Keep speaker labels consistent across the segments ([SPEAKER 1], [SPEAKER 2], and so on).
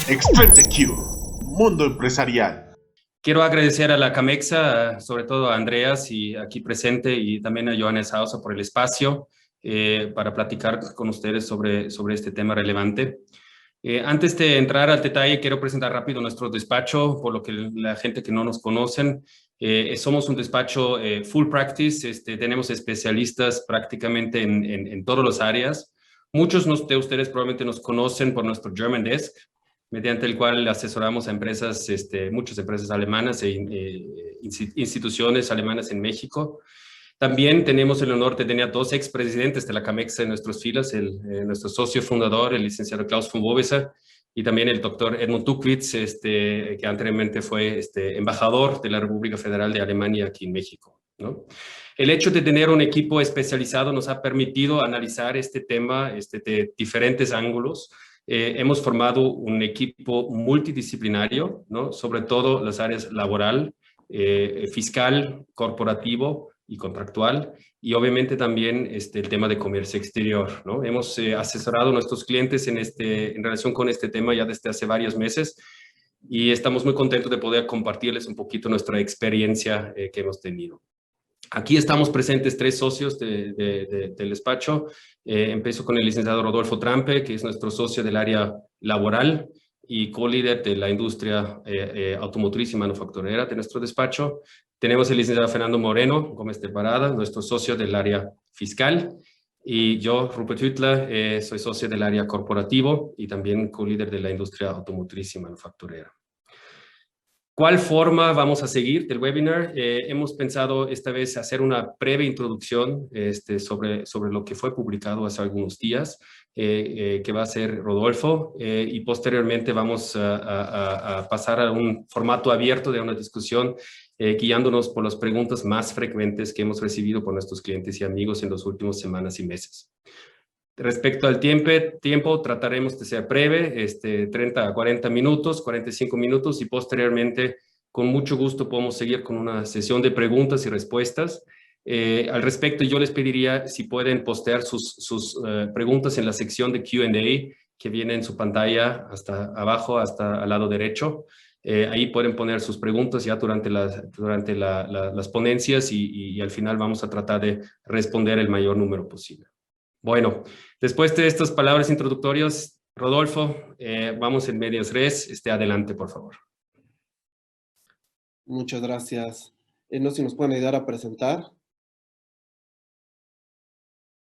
[SPEAKER 1] Experte Q, Mundo Empresarial.
[SPEAKER 2] Quiero agradecer a la Camexa, sobre todo a Andreas y aquí presente, y también a Johannes Hausa por el espacio para platicar con ustedes sobre este tema relevante. Antes de entrar al detalle, quiero presentar rápido nuestro despacho, por lo que la gente que no nos conocen, somos un despacho full practice, tenemos especialistas prácticamente en todas las áreas. Muchos de ustedes probablemente nos conocen por nuestro German Desk, mediante el cual asesoramos a empresas, muchas empresas alemanas e instituciones alemanas en México. También tenemos el honor de tener a dos expresidentes de la Camexa en nuestras filas, nuestro socio fundador, el licenciado Klaus von Bovesa, y también el doctor Edmund Tuckwitz, que anteriormente fue embajador de la República Federal de Alemania aquí en México, ¿no? El hecho de tener un equipo especializado nos ha permitido analizar este tema de diferentes ángulos. Hemos formado un equipo multidisciplinario, ¿no? Sobre todo las áreas laboral, fiscal, corporativo y contractual, y obviamente también el tema de comercio exterior, ¿no? Hemos asesorado a nuestros clientes en relación con este tema ya desde hace varios meses, y estamos muy contentos de poder compartirles un poquito nuestra experiencia que hemos tenido. Aquí estamos presentes tres socios del despacho. Empiezo con el licenciado Rodolfo Trampe, que es nuestro socio del área laboral y co-líder de la industria automotriz y manufacturera de nuestro despacho. Tenemos el licenciado Fernando Moreno Gómez de Parada, nuestro socio del área fiscal. Y yo, Rupert Hüttler, soy socio del área corporativo y también co-líder de la industria automotriz y manufacturera. ¿Cuál forma vamos a seguir del webinar? Hemos pensado esta vez hacer una breve introducción sobre lo que fue publicado hace algunos días, que va a ser Rodolfo, y posteriormente vamos a pasar a un formato abierto de una discusión, guiándonos por las preguntas más frecuentes que hemos recibido por nuestros clientes y amigos en las últimas semanas y meses. Respecto al tiempo, trataremos de ser breve, 30 a 40 minutos, 45 minutos, y posteriormente, con mucho gusto, podemos seguir con una sesión de preguntas y respuestas. Al respecto, yo les pediría si pueden postear sus preguntas en la sección de Q&A que viene en su pantalla hasta abajo, hasta al lado derecho. Ahí pueden poner sus preguntas ya durante las ponencias, y al final vamos a tratar de responder el mayor número posible. Bueno, después de estas palabras introductorias, Rodolfo, vamos en medias res. Adelante, por favor.
[SPEAKER 3] Muchas gracias. No sé si nos pueden ayudar a presentar.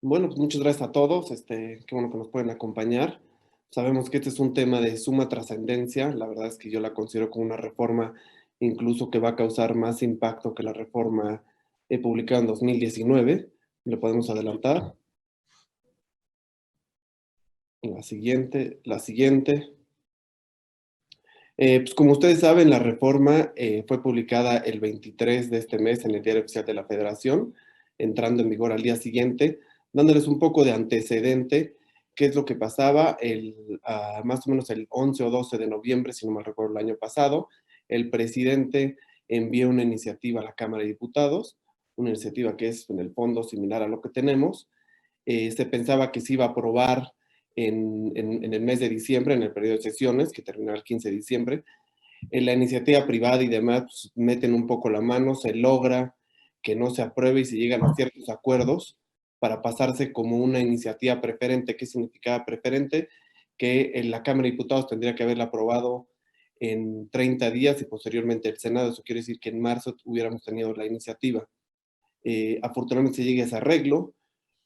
[SPEAKER 3] Bueno, pues muchas gracias a todos. Qué bueno que nos pueden acompañar. Sabemos que este es un tema de suma trascendencia. La verdad es que yo la considero como una reforma incluso que va a causar más impacto que la reforma publicada en 2019. Le podemos adelantar. La siguiente. Pues como ustedes saben, la reforma fue publicada el 23 de este mes en el Diario Oficial de la Federación, entrando en vigor al día siguiente, dándoles un poco de antecedente, qué es lo que pasaba más o menos el 11 o 12 de noviembre, si no mal recuerdo, el año pasado. El presidente envió una iniciativa a la Cámara de Diputados, una iniciativa que es en el fondo similar a lo que tenemos. Se pensaba que se iba a aprobar en el mes de diciembre, en el periodo de sesiones, que terminará el 15 de diciembre. En la iniciativa privada y demás pues, meten un poco la mano, se logra que no se apruebe y se llegan a ciertos acuerdos para pasarse como una iniciativa preferente. ¿Qué significaba preferente? Que en la Cámara de Diputados tendría que haberla aprobado en 30 días y posteriormente el Senado. Eso quiere decir que en marzo hubiéramos tenido la iniciativa. Afortunadamente se llega a ese arreglo.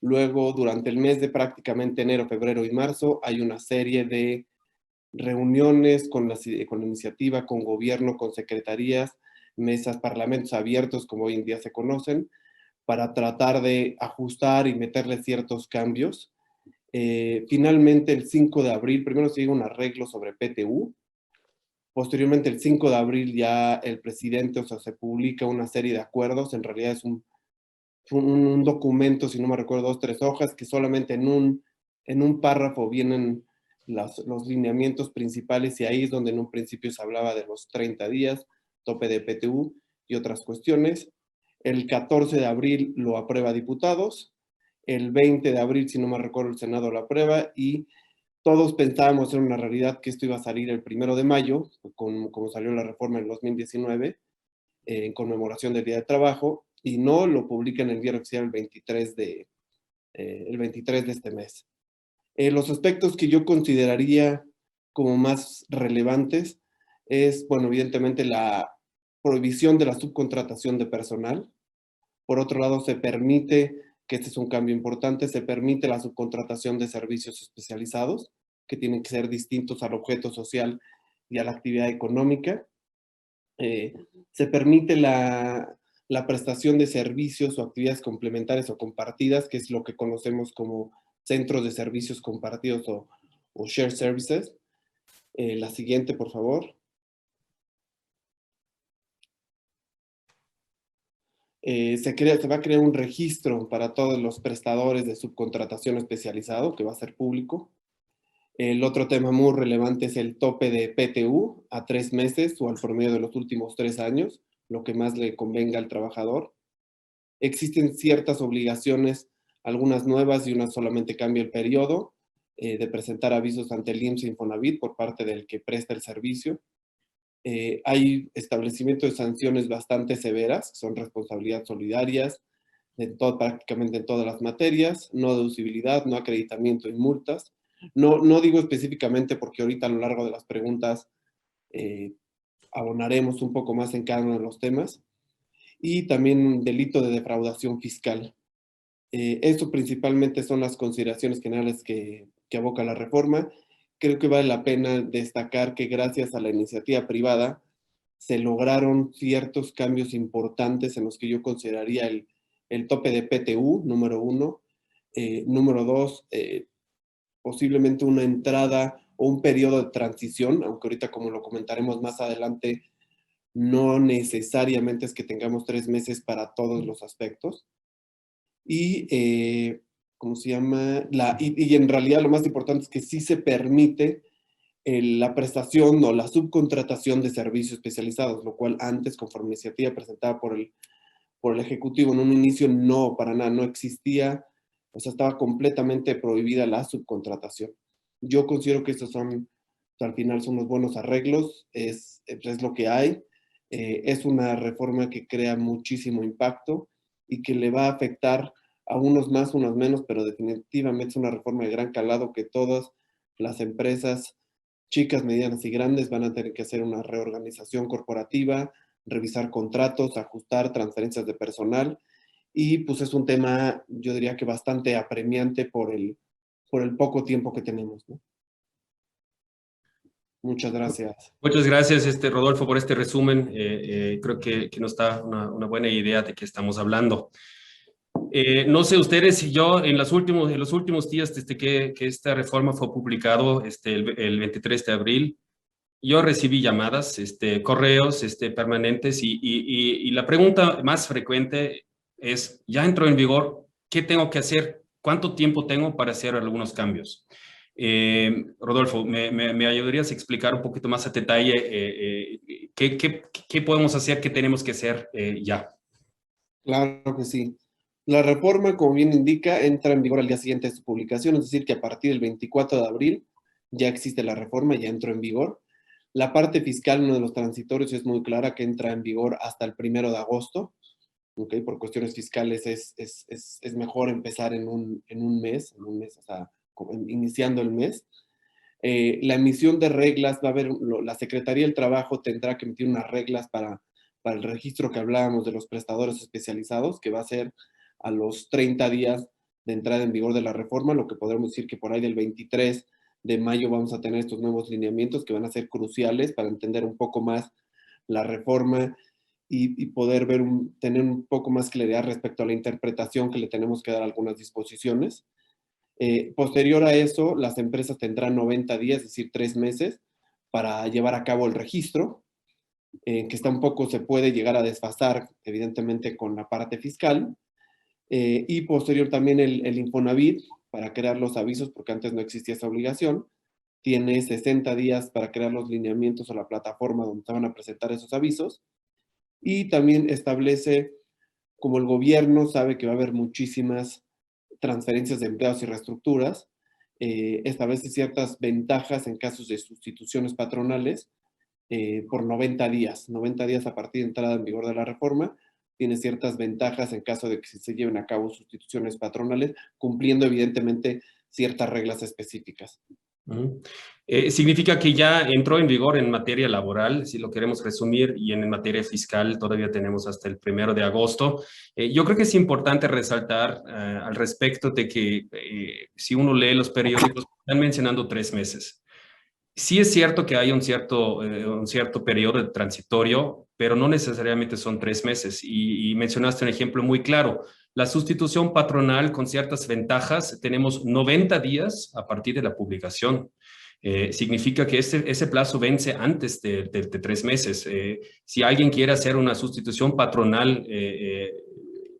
[SPEAKER 3] Luego, durante el mes de prácticamente enero, febrero y marzo, hay una serie de reuniones con la iniciativa, con gobierno, con secretarías, mesas, parlamentos abiertos, como hoy en día se conocen, para tratar de ajustar y meterle ciertos cambios. Finalmente, el 5 de abril, primero se llega a un arreglo sobre PTU. Posteriormente, el 5 de abril ya el presidente, o sea, se publica una serie de acuerdos. En realidad es un documento, si no me recuerdo, 2 o 3 hojas, que solamente en un párrafo vienen los lineamientos principales, y ahí es donde en un principio se hablaba de los 30 días, tope de PTU y otras cuestiones. El 14 de abril lo aprueba diputados, el 20 de abril, si no me recuerdo, el Senado lo aprueba, y Todos pensábamos en una realidad que esto iba a salir el 1 de mayo, como salió la reforma en 2019, en conmemoración del Día de Trabajo, y no lo publica en el Diario Oficial el 23 de este mes. Los aspectos que yo consideraría como más relevantes es, bueno, evidentemente la prohibición de la subcontratación de personal. Por otro lado, se permite, que este es un cambio importante, se permite la subcontratación de servicios especializados, que tienen que ser distintos al objeto social y a la actividad económica. Se permite la prestación de servicios o actividades complementarias o compartidas, que es lo que conocemos como centros de servicios compartidos o shared services. La siguiente, por favor. Se va a crear un registro para todos los prestadores de subcontratación especializado, que va a ser público. El otro tema muy relevante es el tope de PTU a 3 meses o al promedio de los últimos 3 años, lo que más le convenga al trabajador. Existen ciertas obligaciones, algunas nuevas y una solamente cambia el periodo, de presentar avisos ante el IMSS e Infonavit por parte del que presta el servicio. Hay establecimiento de sanciones bastante severas, que son responsabilidades solidarias, prácticamente en todas las materias, no deducibilidad, no acreditamiento y multas. No digo específicamente porque ahorita a lo largo de las preguntas abonaremos un poco más en cada uno de los temas. Y también un delito de defraudación fiscal. Esto principalmente son las consideraciones generales que aboca la reforma. Creo que vale la pena destacar que gracias a la iniciativa privada se lograron ciertos cambios importantes en los que yo consideraría el tope de PTU, número 1. Número 2, posiblemente una entrada o un periodo de transición, aunque ahorita como lo comentaremos más adelante, no necesariamente es que tengamos 3 meses para todos los aspectos. Y, ¿cómo se llama? Y en realidad lo más importante es que sí se permite la prestación o la subcontratación de servicios especializados, lo cual antes, conforme iniciativa presentada por el Ejecutivo en un inicio, no, para nada, no existía, o sea, estaba completamente prohibida la subcontratación. Yo considero que estos son, al final son unos buenos arreglos, es lo que hay. Es una reforma que crea muchísimo impacto y que le va a afectar a unos más, unos menos, pero definitivamente es una reforma de gran calado que todas las empresas, chicas, medianas y grandes, van a tener que hacer una reorganización corporativa, revisar contratos, ajustar transferencias de personal, y pues es un tema, yo diría que bastante apremiante por el poco tiempo que tenemos, ¿no? Muchas gracias.
[SPEAKER 2] Muchas gracias, Rodolfo, por este resumen. Creo que nos da una buena idea de qué estamos hablando. No sé ustedes y yo, en los últimos días desde que esta reforma fue publicado, el 23 de abril, yo recibí llamadas, correos permanentes y la pregunta más frecuente es, ¿ya entró en vigor? ¿Qué tengo que hacer? ¿Cuánto tiempo tengo para hacer algunos cambios? Rodolfo, ¿me ayudarías a explicar un poquito más a detalle qué podemos hacer, qué tenemos que hacer ya?
[SPEAKER 3] Claro que sí. La reforma, como bien indica, entra en vigor al día siguiente de su publicación, es decir, que a partir del 24 de abril ya existe la reforma, ya entró en vigor. La parte fiscal, uno de los transitorios, es muy clara que entra en vigor hasta el 1 de agosto. ¿Okay? Por cuestiones fiscales es mejor empezar en un mes, o sea, iniciando el mes. La emisión de reglas, va a haber, la Secretaría del Trabajo tendrá que emitir unas reglas para el registro que hablábamos de los prestadores especializados, que va a ser a los 30 días de entrada en vigor de la reforma, lo que podremos decir que por ahí del 23 de mayo vamos a tener estos nuevos lineamientos que van a ser cruciales para entender un poco más la reforma y poder tener un poco más claridad respecto a la interpretación que le tenemos que dar a algunas disposiciones. Posterior a eso, las empresas tendrán 90 días, es decir, 3 meses, para llevar a cabo el registro, que está un poco, se puede llegar a desfasar, evidentemente, con la parte fiscal. Y posterior también el Infonavit, para crear los avisos, porque antes no existía esa obligación, tiene 60 días para crear los lineamientos o la plataforma donde se van a presentar esos avisos. Y también establece, como el gobierno sabe que va a haber muchísimas transferencias de empleados y reestructuras, establece ciertas ventajas en casos de sustituciones patronales por 90 días. 90 días a partir de entrada en vigor de la reforma, tiene ciertas ventajas en caso de que se lleven a cabo sustituciones patronales, cumpliendo evidentemente ciertas reglas específicas.
[SPEAKER 2] Significa que ya entró en vigor en materia laboral, si lo queremos resumir, y en materia fiscal todavía tenemos hasta el 1 de agosto. Yo creo que es importante resaltar al respecto de que si uno lee los periódicos, están mencionando 3 meses. Sí es cierto que hay un cierto periodo transitorio, pero no necesariamente son 3 meses. Y mencionaste un ejemplo muy claro. La sustitución patronal con ciertas ventajas, tenemos 90 días a partir de la publicación. Significa que ese plazo vence antes de 3 meses. Si alguien quiere hacer una sustitución patronal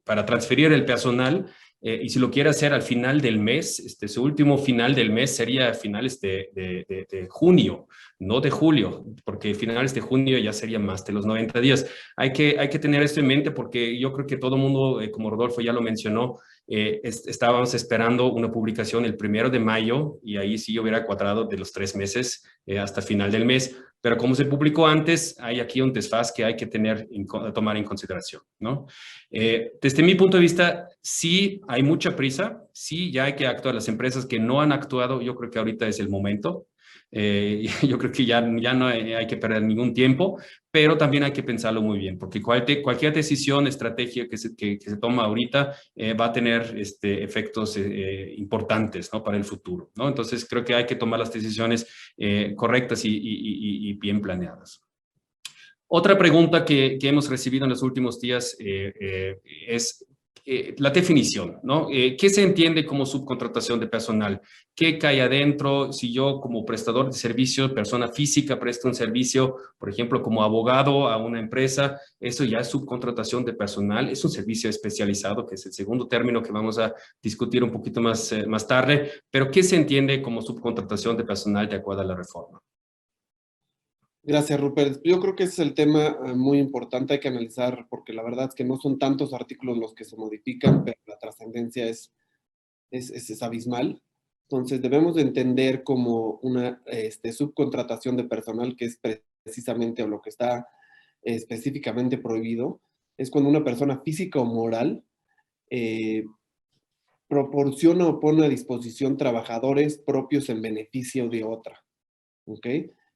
[SPEAKER 2] para transferir el personal, y si lo quiere hacer al final del mes, su último final del mes sería a finales de junio, no de julio, porque finales de junio ya serían más de los 90 días. Hay que tener esto en mente porque yo creo que todo el mundo, como Rodolfo ya lo mencionó, estábamos esperando una publicación el 1 de mayo y ahí sí hubiera cuadrado de los 3 meses hasta final del mes. Pero como se publicó antes, hay aquí un desfase que hay que tomar en consideración, ¿no? Desde mi punto de vista, sí hay mucha prisa, sí ya hay que actuar. Las empresas que no han actuado, yo creo que ahorita es el momento. Yo creo que ya no hay que perder ningún tiempo, pero también hay que pensarlo muy bien, porque cualquier decisión, estrategia que se toma ahorita va a tener efectos importantes, ¿no? Para el futuro, ¿no? Entonces creo que hay que tomar las decisiones correctas y bien planeadas. Otra pregunta que hemos recibido en los últimos días es la definición, ¿no? ¿Qué se entiende como subcontratación de personal? ¿Qué cae adentro? Si yo como prestador de servicios, persona física, presto un servicio, por ejemplo, como abogado a una empresa, eso ya es subcontratación de personal, es un servicio especializado, que es el segundo término que vamos a discutir un poquito más tarde, pero ¿qué se entiende como subcontratación de personal de acuerdo a la reforma?
[SPEAKER 3] Gracias, Rupert. Yo creo que ese es el tema muy importante, hay que analizar, porque la verdad es que no son tantos artículos los que se modifican, pero la trascendencia es abismal. Entonces, debemos de entender como una subcontratación de personal, que es precisamente lo que está específicamente prohibido, es cuando una persona física o moral proporciona o pone a disposición trabajadores propios en beneficio de otra, ¿ok?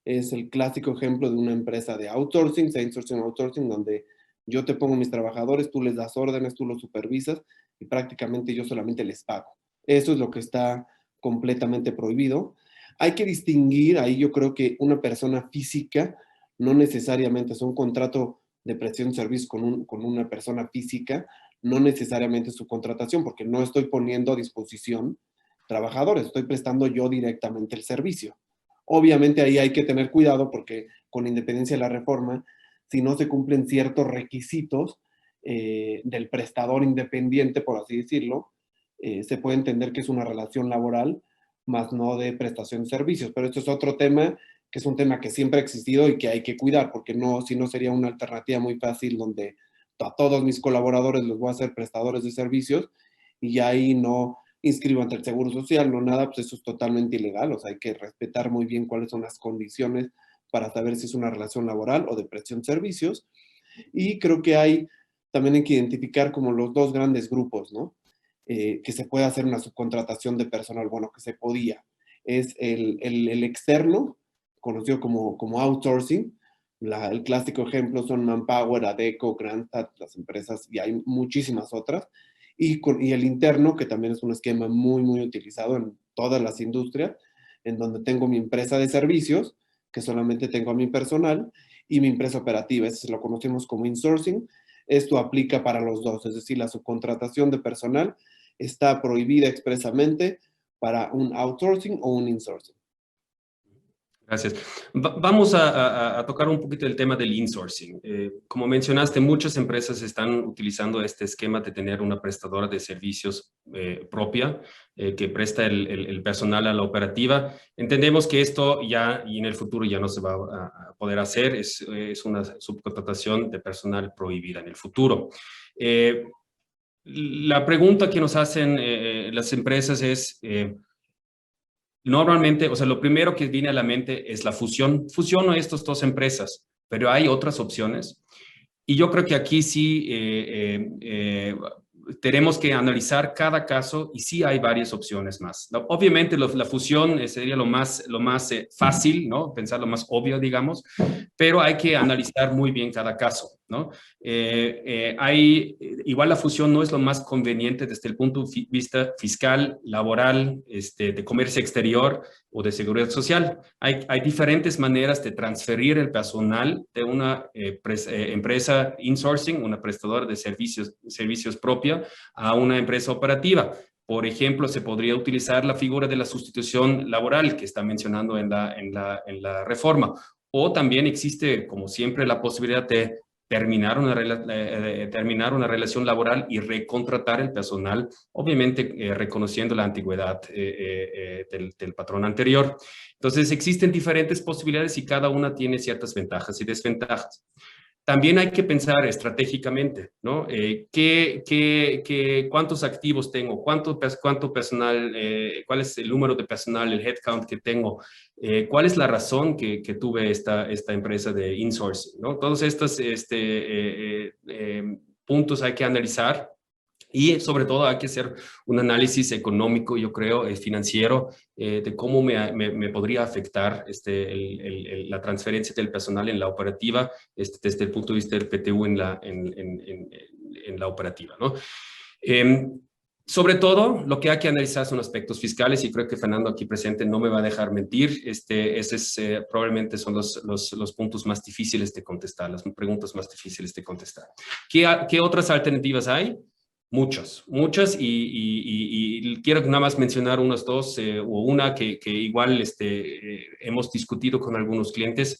[SPEAKER 3] Es el clásico ejemplo de una empresa de outsourcing, outsourcing, donde yo te pongo mis trabajadores, tú les das órdenes, tú los supervisas y prácticamente yo solamente les pago. Eso es lo que está completamente prohibido. Hay que distinguir, ahí yo creo que una persona física no necesariamente es un contrato de prestación de servicio con una persona física, no necesariamente su contratación, porque no estoy poniendo a disposición trabajadores, estoy prestando yo directamente el servicio. Obviamente ahí hay que tener cuidado porque con independencia de la reforma, si no se cumplen ciertos requisitos del prestador independiente, por así decirlo, se puede entender que es una relación laboral, más no de prestación de servicios. Pero esto es otro tema, que es un tema que siempre ha existido y que hay que cuidar, porque no, si no sería una alternativa muy fácil donde a todos mis colaboradores los voy a hacer prestadores de servicios y ahí no inscribo ante el Seguro Social, no nada, pues eso es totalmente ilegal. O sea, hay que respetar muy bien cuáles son las condiciones para saber si es una relación laboral o de prestación de servicios. Y creo que también hay que identificar como los dos grandes grupos, ¿no? Que se puede hacer una subcontratación de personal, bueno, que se podía. Es el externo, conocido como outsourcing. El clásico ejemplo son Manpower, Adecco, Grantat, las empresas, y hay muchísimas otras. Y el interno, que también es un esquema muy, muy utilizado en todas las industrias, en donde tengo mi empresa de servicios, que solamente tengo a mi personal, y mi empresa operativa, ese lo conocemos como insourcing. Esto aplica para los dos, es decir, la subcontratación de personal está prohibida expresamente para un outsourcing o un insourcing.
[SPEAKER 2] Gracias. Vamos a tocar un poquito el tema del insourcing. Como mencionaste, muchas empresas están utilizando este esquema de tener una prestadora de servicios propia que presta el personal a la operativa. Entendemos que esto ya y en el futuro ya no se va a poder hacer. Es una subcontratación de personal prohibida en el futuro. La pregunta que nos hacen las empresas es... Normalmente, o sea, lo primero que viene a la mente es la fusión. Fusiono estas dos empresas, pero hay otras opciones. Y yo creo que aquí sí tenemos que analizar cada caso y sí hay varias opciones más, ¿no? Obviamente la fusión sería lo más fácil, ¿no? Pensar lo más obvio, digamos, pero hay que analizar muy bien cada caso, ¿no? Igual la fusión no es lo más conveniente desde el punto de vista fiscal, laboral, de comercio exterior o de seguridad social. Hay diferentes maneras de transferir el personal de una empresa insourcing, una prestadora de servicios propia, a una empresa operativa. Por ejemplo, se podría utilizar la figura de la sustitución laboral que está mencionando en la reforma. O también existe, como siempre, la posibilidad de terminar una relación laboral y recontratar el personal, obviamente reconociendo la antigüedad del patrón anterior. Entonces, existen diferentes posibilidades y cada una tiene ciertas ventajas y desventajas. También hay que pensar estratégicamente, ¿no? ¿Cuántos activos tengo? ¿Cuánto personal? ¿Cuál es el número de personal, el headcount que tengo? ¿Cuál es la razón que tuve esta empresa de insourcing, ¿no? Todos estos puntos hay que analizar. Y sobre todo hay que hacer un análisis económico, yo creo, financiero, de cómo me podría afectar la transferencia del personal en la operativa, desde el punto de vista del PTU en la operativa, ¿no? Sobre todo, lo que hay que analizar son aspectos fiscales y creo que Fernando aquí presente no me va a dejar mentir. Probablemente son los puntos más difíciles de contestar, las preguntas más difíciles de contestar. ¿Qué otras alternativas hay? Muchas y quiero nada más mencionar unas dos o una que igual hemos discutido con algunos clientes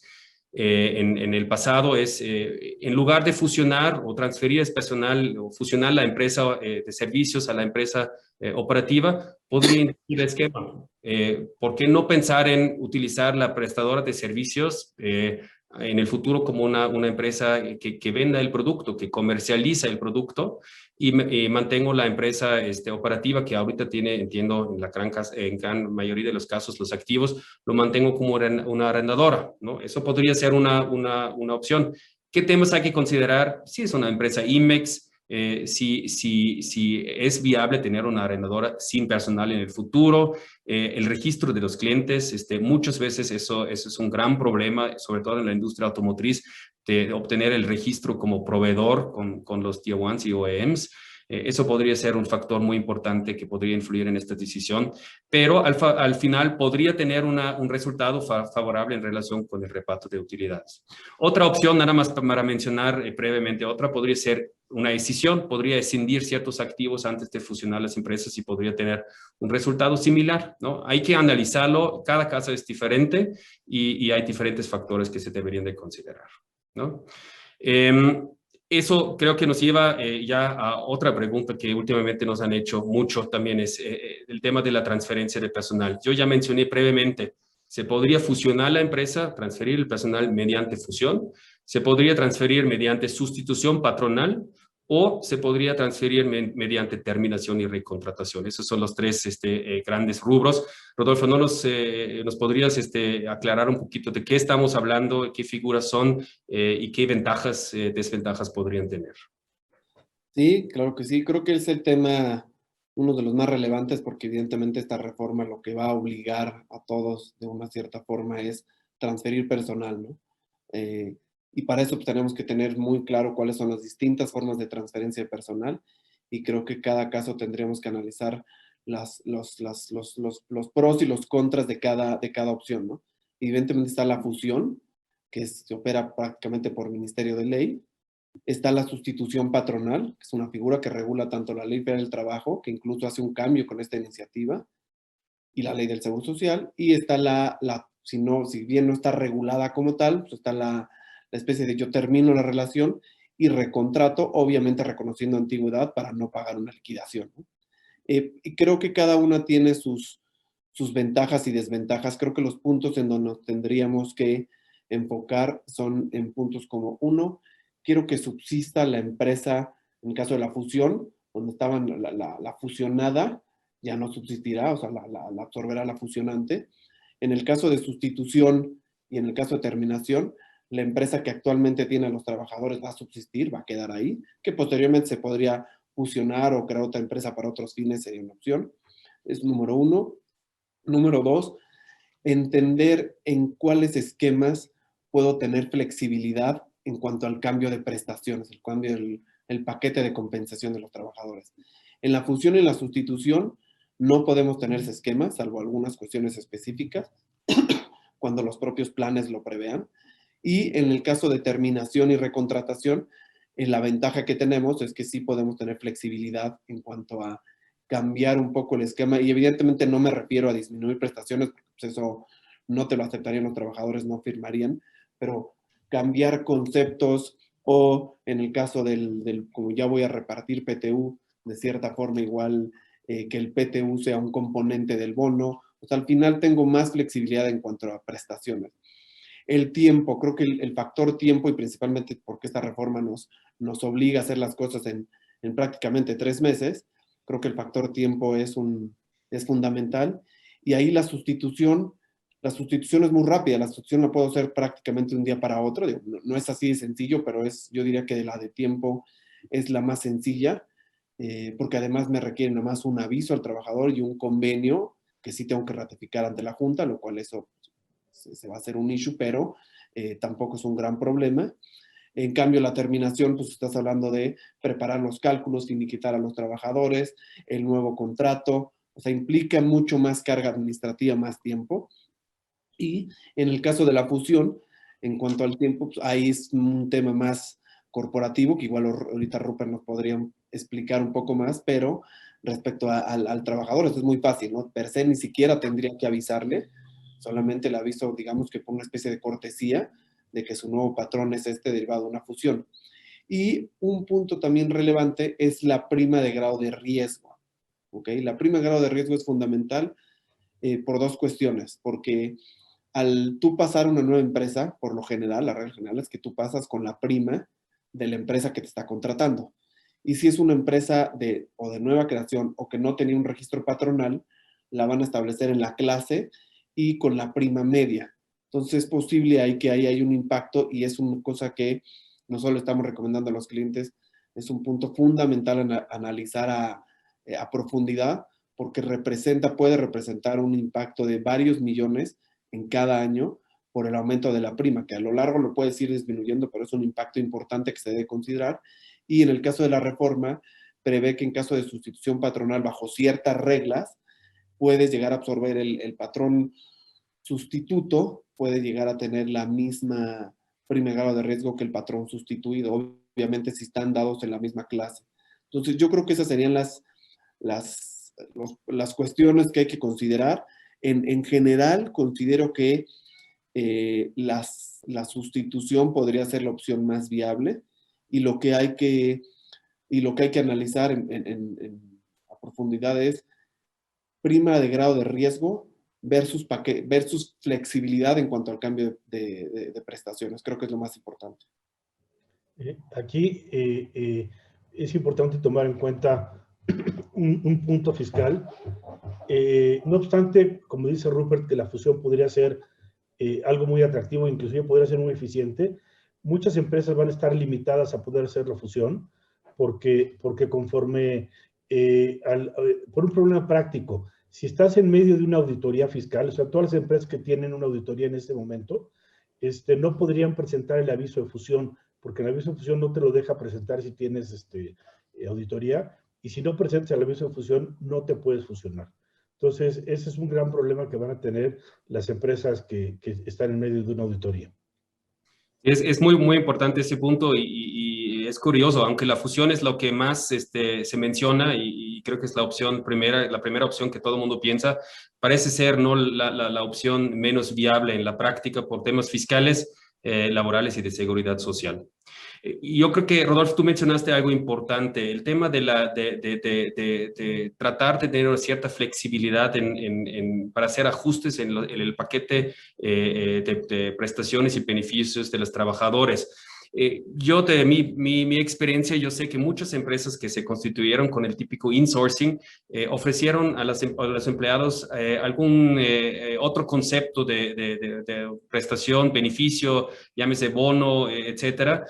[SPEAKER 2] en el pasado es en lugar de fusionar o transferir el personal o fusionar la empresa de servicios a la empresa operativa, podría invertir el esquema. ¿Por qué no pensar en utilizar la prestadora de servicios en el futuro como una empresa que venda el producto, que comercializa el producto y mantengo la empresa operativa que ahorita tiene, entiendo, en gran mayoría de los casos, los activos, lo mantengo como una arrendadora, ¿no? Eso podría ser una opción. ¿Qué temas hay que considerar? Si es una empresa IMEX, si es viable tener una arrendadora sin personal en el futuro, el registro de los clientes, muchas veces eso es un gran problema, sobre todo en la industria automotriz, de obtener el registro como proveedor con los Tier 1s y OEMs. Eso podría ser un factor muy importante que podría influir en esta decisión, pero al final podría tener un resultado favorable en relación con el reparto de utilidades. Otra opción, nada más para mencionar brevemente otra, podría ser una decisión, podría escindir ciertos activos antes de fusionar las empresas y podría tener un resultado similar, ¿no? Hay que analizarlo, cada caso es diferente y hay diferentes factores que se deberían de considerar, ¿no? Eso creo que nos lleva ya a otra pregunta que últimamente nos han hecho mucho también, es el tema de la transferencia de personal. Yo ya mencioné previamente, se podría fusionar la empresa, transferir el personal mediante fusión, se podría transferir mediante sustitución patronal o se podría transferir mediante terminación y recontratación. Esos son los tres grandes rubros. Rodolfo, ¿no nos podrías aclarar un poquito de qué estamos hablando, qué figuras son y qué ventajas, desventajas podrían tener?
[SPEAKER 3] Sí, claro que sí. Creo que es el tema, uno de los más relevantes, porque evidentemente esta reforma lo que va a obligar a todos de una cierta forma es transferir personal, ¿no? Y para eso pues, tenemos que tener muy claro cuáles son las distintas formas de transferencia de personal y creo que cada caso tendríamos que analizar los pros y los contras de cada opción, ¿no? Evidentemente está la fusión, que se opera prácticamente por Ministerio de Ley. Está la sustitución patronal, que es una figura que regula tanto la Ley Federal del Trabajo, que incluso hace un cambio con esta iniciativa, y la Ley del Seguro Social. Y está si bien no está regulada como tal, pues está la especie de yo termino la relación y recontrato, obviamente reconociendo antigüedad para no pagar una liquidación, ¿no? Y creo que cada una tiene sus ventajas y desventajas. Creo que los puntos en donde nos tendríamos que enfocar son en puntos como uno, quiero que subsista la empresa, en caso de la fusión, donde estaban la fusionada, ya no subsistirá, o sea, la absorberá la fusionante. En el caso de sustitución y en el caso de terminación, la empresa que actualmente tiene a los trabajadores va a subsistir, va a quedar ahí, que posteriormente se podría fusionar o crear otra empresa para otros fines, sería una opción. Es número uno. Número dos, entender en cuáles esquemas puedo tener flexibilidad en cuanto al cambio de prestaciones, el cambio del paquete de compensación de los trabajadores. En la fusión y la sustitución no podemos tener ese esquema, salvo algunas cuestiones específicas, cuando los propios planes lo prevean. Y en el caso de terminación y recontratación, la ventaja que tenemos es que sí podemos tener flexibilidad en cuanto a cambiar un poco el esquema. Y evidentemente no me refiero a disminuir prestaciones, pues eso no te lo aceptarían los trabajadores, no firmarían, pero cambiar conceptos o en el caso como ya voy a repartir PTU, de cierta forma igual que el PTU sea un componente del bono. O sea, al final tengo más flexibilidad en cuanto a prestaciones. El tiempo, creo que el factor tiempo, y principalmente porque esta reforma nos obliga a hacer las cosas en prácticamente 3 meses, creo que el factor tiempo es fundamental. Y ahí la sustitución es muy rápida, la sustitución la puedo hacer prácticamente un día para otro. No es así de sencillo, pero yo diría que la de tiempo es la más sencilla, porque además me requiere nada más un aviso al trabajador y un convenio que sí tengo que ratificar ante la Junta, lo cual eso se va a hacer un issue, pero tampoco es un gran problema. En cambio, la terminación, pues estás hablando de preparar los cálculos, finiquitar a los trabajadores, el nuevo contrato, o sea, implica mucho más carga administrativa, más tiempo. Y en el caso de la fusión, en cuanto al tiempo, pues ahí es un tema más corporativo, que igual ahorita Rupert nos podría explicar un poco más, pero respecto al trabajador, esto es muy fácil, ¿no? Per se ni siquiera tendría que avisarle, solamente le aviso, digamos que por una especie de cortesía, de que su nuevo patrón es derivado de una fusión. Y un punto también relevante es la prima de grado de riesgo, ¿ok? La prima de grado de riesgo es fundamental por 2 cuestiones, porque al tú pasar a una nueva empresa, por lo general, la regla general es que tú pasas con la prima de la empresa que te está contratando. Y si es una empresa o de nueva creación o que no tenía un registro patronal, la van a establecer en la clase y con la prima media. Entonces es posible ahí que ahí hay un impacto y es una cosa que no solo estamos recomendando a los clientes, es un punto fundamental analizar a profundidad porque puede representar un impacto de varios millones en cada año por el aumento de la prima, que a lo largo lo puedes ir disminuyendo, pero es un impacto importante que se debe considerar. Y en el caso de la reforma, prevé que en caso de sustitución patronal bajo ciertas reglas, puedes llegar a absorber el patrón sustituto, puede llegar a tener la misma prima de grado de riesgo que el patrón sustituido, obviamente si están dados en la misma clase. Entonces yo creo que esas serían las cuestiones que hay que considerar. En general, considero que la sustitución podría ser la opción más viable y lo que hay que analizar a profundidad es prima de grado de riesgo versus flexibilidad en cuanto al cambio de prestaciones. Creo que es lo más importante.
[SPEAKER 4] Aquí es importante tomar en cuenta un punto fiscal. No obstante, como dice Rupert, que la fusión podría ser algo muy atractivo, inclusive podría ser muy eficiente, muchas empresas van a estar limitadas a poder hacer la fusión porque conforme por un problema práctico, si estás en medio de una auditoría fiscal, o sea, todas las empresas que tienen una auditoría en este momento, no podrían presentar el aviso de fusión, porque el aviso de fusión no te lo deja presentar si tienes auditoría, y si no presentas el aviso de fusión, no te puedes fusionar. Entonces, ese es un gran problema que van a tener las empresas que están en medio de una auditoría.
[SPEAKER 2] Es muy, muy importante ese punto y es curioso, aunque la fusión es lo que más se menciona y creo que es la primera opción que todo el mundo piensa, parece ser no la opción menos viable en la práctica por temas fiscales, laborales y de seguridad social. Yo creo que, Rodolfo, tú mencionaste algo importante, el tema de tratar de tener una cierta flexibilidad para hacer ajustes en el paquete de prestaciones y beneficios de los trabajadores. Yo de mi experiencia, yo sé que muchas empresas que se constituyeron con el típico insourcing ofrecieron a los empleados algún otro concepto de prestación, beneficio, llámese bono, etcétera,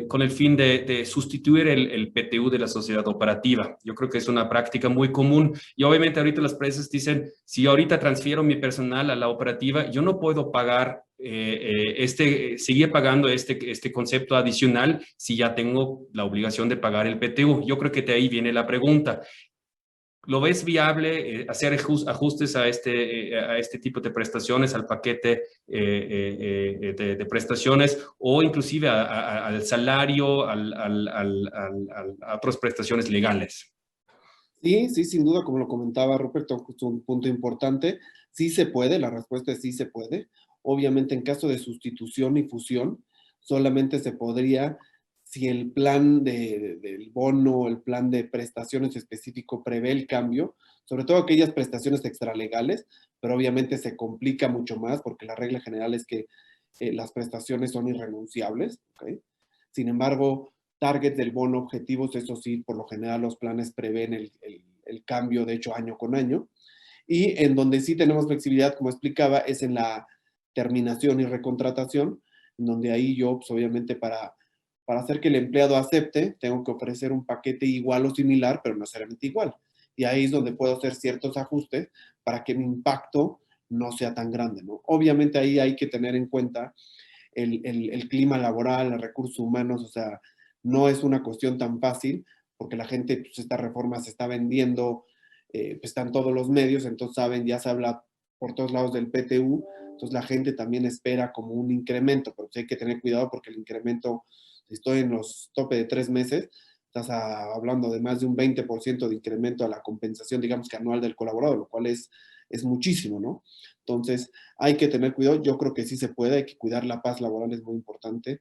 [SPEAKER 2] con el fin de sustituir el PTU de la sociedad operativa. Yo creo que es una práctica muy común y obviamente ahorita las empresas dicen, si ahorita transfiero mi personal a la operativa, yo no puedo pagar seguir pagando este concepto adicional si ya tengo la obligación de pagar el PTU. Yo creo que de ahí viene la pregunta. ¿Lo ves viable hacer ajustes a este tipo de prestaciones, al paquete de prestaciones o inclusive al salario, a otras prestaciones legales?
[SPEAKER 3] Sí, sí, sin duda, como lo comentaba Rupert, es un punto importante. Sí se puede, la respuesta es sí se puede. Obviamente, en caso de sustitución y fusión, solamente se podría si el plan del bono, el plan de prestaciones específico prevé el cambio, sobre todo aquellas prestaciones extralegales, pero obviamente se complica mucho más porque la regla general es que las prestaciones son irrenunciables, ¿okay? Sin embargo, targets del bono, objetivos, eso sí, por lo general los planes prevén el cambio, de hecho, año con año. Y en donde sí tenemos flexibilidad, como explicaba, es en la terminación y recontratación, en donde ahí yo, pues, obviamente, para hacer que el empleado acepte, tengo que ofrecer un paquete igual o similar, pero no necesariamente igual. Y ahí es donde puedo hacer ciertos ajustes para que mi impacto no sea tan grande, ¿no? Obviamente ahí hay que tener en cuenta el clima laboral, los recursos humanos, o sea, no es una cuestión tan fácil, porque la gente, pues esta reforma se está vendiendo, pues está en todos los medios, entonces saben, ya se habla por todos lados del PTU, entonces la gente también espera como un incremento, pero sí hay que tener cuidado porque el incremento, si estoy en los tope de 3 meses, estás hablando de más de un 20% de incremento a la compensación, digamos que anual del colaborador, lo cual es muchísimo, ¿no? Entonces, hay que tener cuidado, yo creo que sí se puede, hay que cuidar la paz laboral, es muy importante,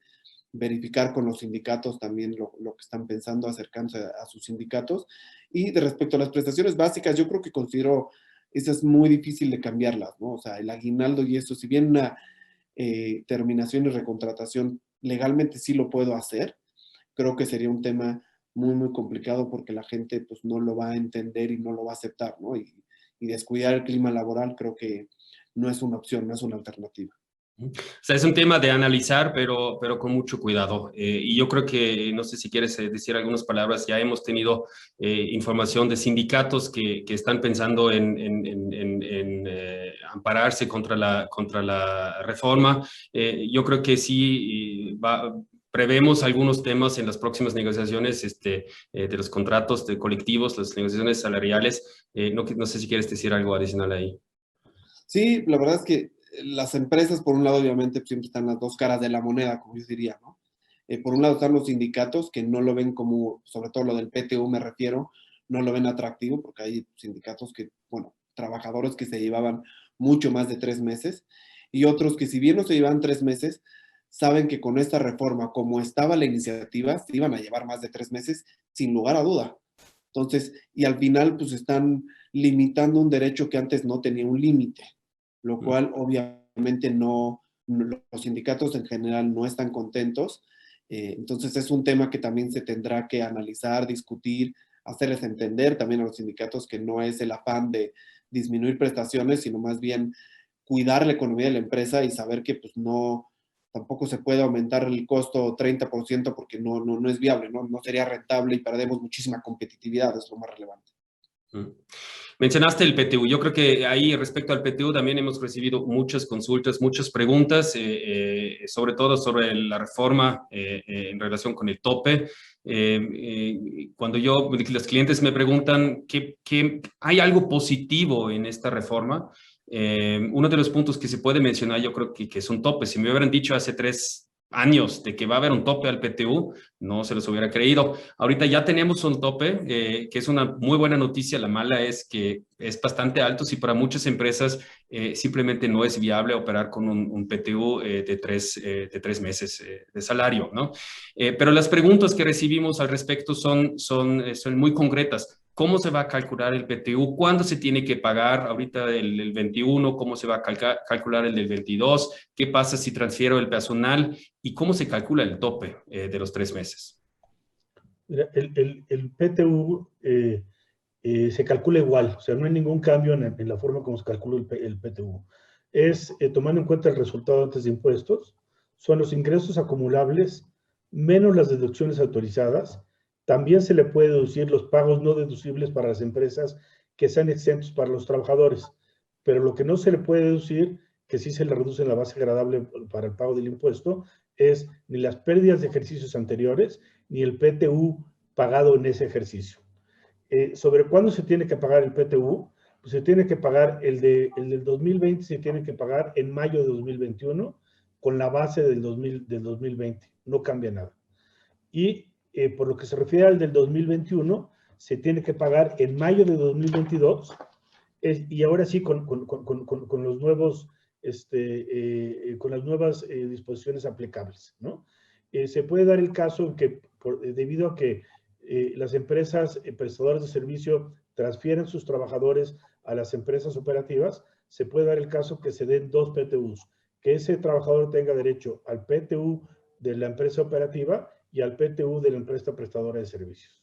[SPEAKER 3] verificar con los sindicatos también lo que están pensando, acercándose a sus sindicatos. Y de respecto a las prestaciones básicas, yo creo que considero, esa es muy difícil de cambiarlas, ¿no? O sea, el aguinaldo y eso, si bien una terminación y recontratación legalmente sí lo puedo hacer, creo que sería un tema muy, muy complicado porque la gente pues no lo va a entender y no lo va a aceptar, ¿no? Y descuidar el clima laboral creo que no es una opción, no es una alternativa.
[SPEAKER 2] O sea, es un tema de analizar, pero con mucho cuidado. Y yo creo que, no sé si quieres decir algunas palabras, ya hemos tenido información de sindicatos que están pensando en ampararse contra la reforma. Yo creo que sí prevemos algunos temas en las próximas negociaciones de los contratos de colectivos, las negociaciones salariales. No sé si quieres decir algo adicional ahí.
[SPEAKER 3] Sí, la verdad es que las empresas, por un lado, obviamente, siempre están las dos caras de la moneda, como yo diría, ¿no? Por un lado están los sindicatos que no lo ven como, sobre todo lo del PTU me refiero, no lo ven atractivo porque hay sindicatos que, bueno, trabajadores que se llevaban mucho más de 3 meses y otros que si bien no se llevaban 3 meses, saben que con esta reforma, como estaba la iniciativa, se iban a llevar más de 3 meses sin lugar a duda. Entonces, y al final, pues están limitando un derecho que antes no tenía un límite, lo cual obviamente no, los sindicatos en general no están contentos. Entonces es un tema que también se tendrá que analizar, discutir, hacerles entender también a los sindicatos que no es el afán de disminuir prestaciones, sino más bien cuidar la economía de la empresa y saber que pues no, tampoco se puede aumentar el costo 30% porque no es viable, ¿no? No sería rentable y perdemos muchísima competitividad, es lo más relevante.
[SPEAKER 2] Mencionaste el PTU. Yo creo que ahí respecto al PTU también hemos recibido muchas consultas, muchas preguntas, sobre todo sobre la reforma en relación con el tope. Cuando los clientes me preguntan que hay algo positivo en esta reforma, uno de los puntos que se puede mencionar, yo creo que es un tope. Si me hubieran dicho hace 3 años de que va a haber un tope al PTU, no se los hubiera creído. Ahorita ya tenemos un tope, que es una muy buena noticia. La mala es que es bastante alto, y para muchas empresas simplemente no es viable operar con un PTU de 3 meses de salario, ¿no? Pero las preguntas que recibimos al respecto son muy concretas. ¿Cómo se va a calcular el PTU? ¿Cuándo se tiene que pagar? Ahorita el 21, ¿cómo se va a calcular el del 22? ¿Qué pasa si transfiero el personal? ¿Y cómo se calcula el tope de los 3 meses?
[SPEAKER 4] Mira, el PTU se calcula igual, o sea, no hay ningún cambio en la forma como se calcula el PTU. Es tomando en cuenta el resultado antes de impuestos, son los ingresos acumulables menos las deducciones autorizadas. También se le puede deducir los pagos no deducibles para las empresas que sean exentos para los trabajadores, pero lo que no se le puede deducir, que sí se le reduce en la base gradable para el pago del impuesto, es ni las pérdidas de ejercicios anteriores, ni el PTU pagado en ese ejercicio. ¿Sobre cuándo se tiene que pagar el PTU? Pues se tiene que pagar el del 2020, se tiene que pagar en mayo de 2021 con la base del 2020. No cambia nada. Y por lo que se refiere al del 2021, se tiene que pagar en mayo de 2022 y ahora sí con los nuevos, con las nuevas disposiciones aplicables, ¿no? Se puede dar el caso en que, debido a que las empresas prestadoras de servicio transfieren sus trabajadores a las empresas operativas, se puede dar el caso que se den 2 PTUs, que ese trabajador tenga derecho al PTU de la empresa operativa y al PTU de la empresa prestadora de servicios.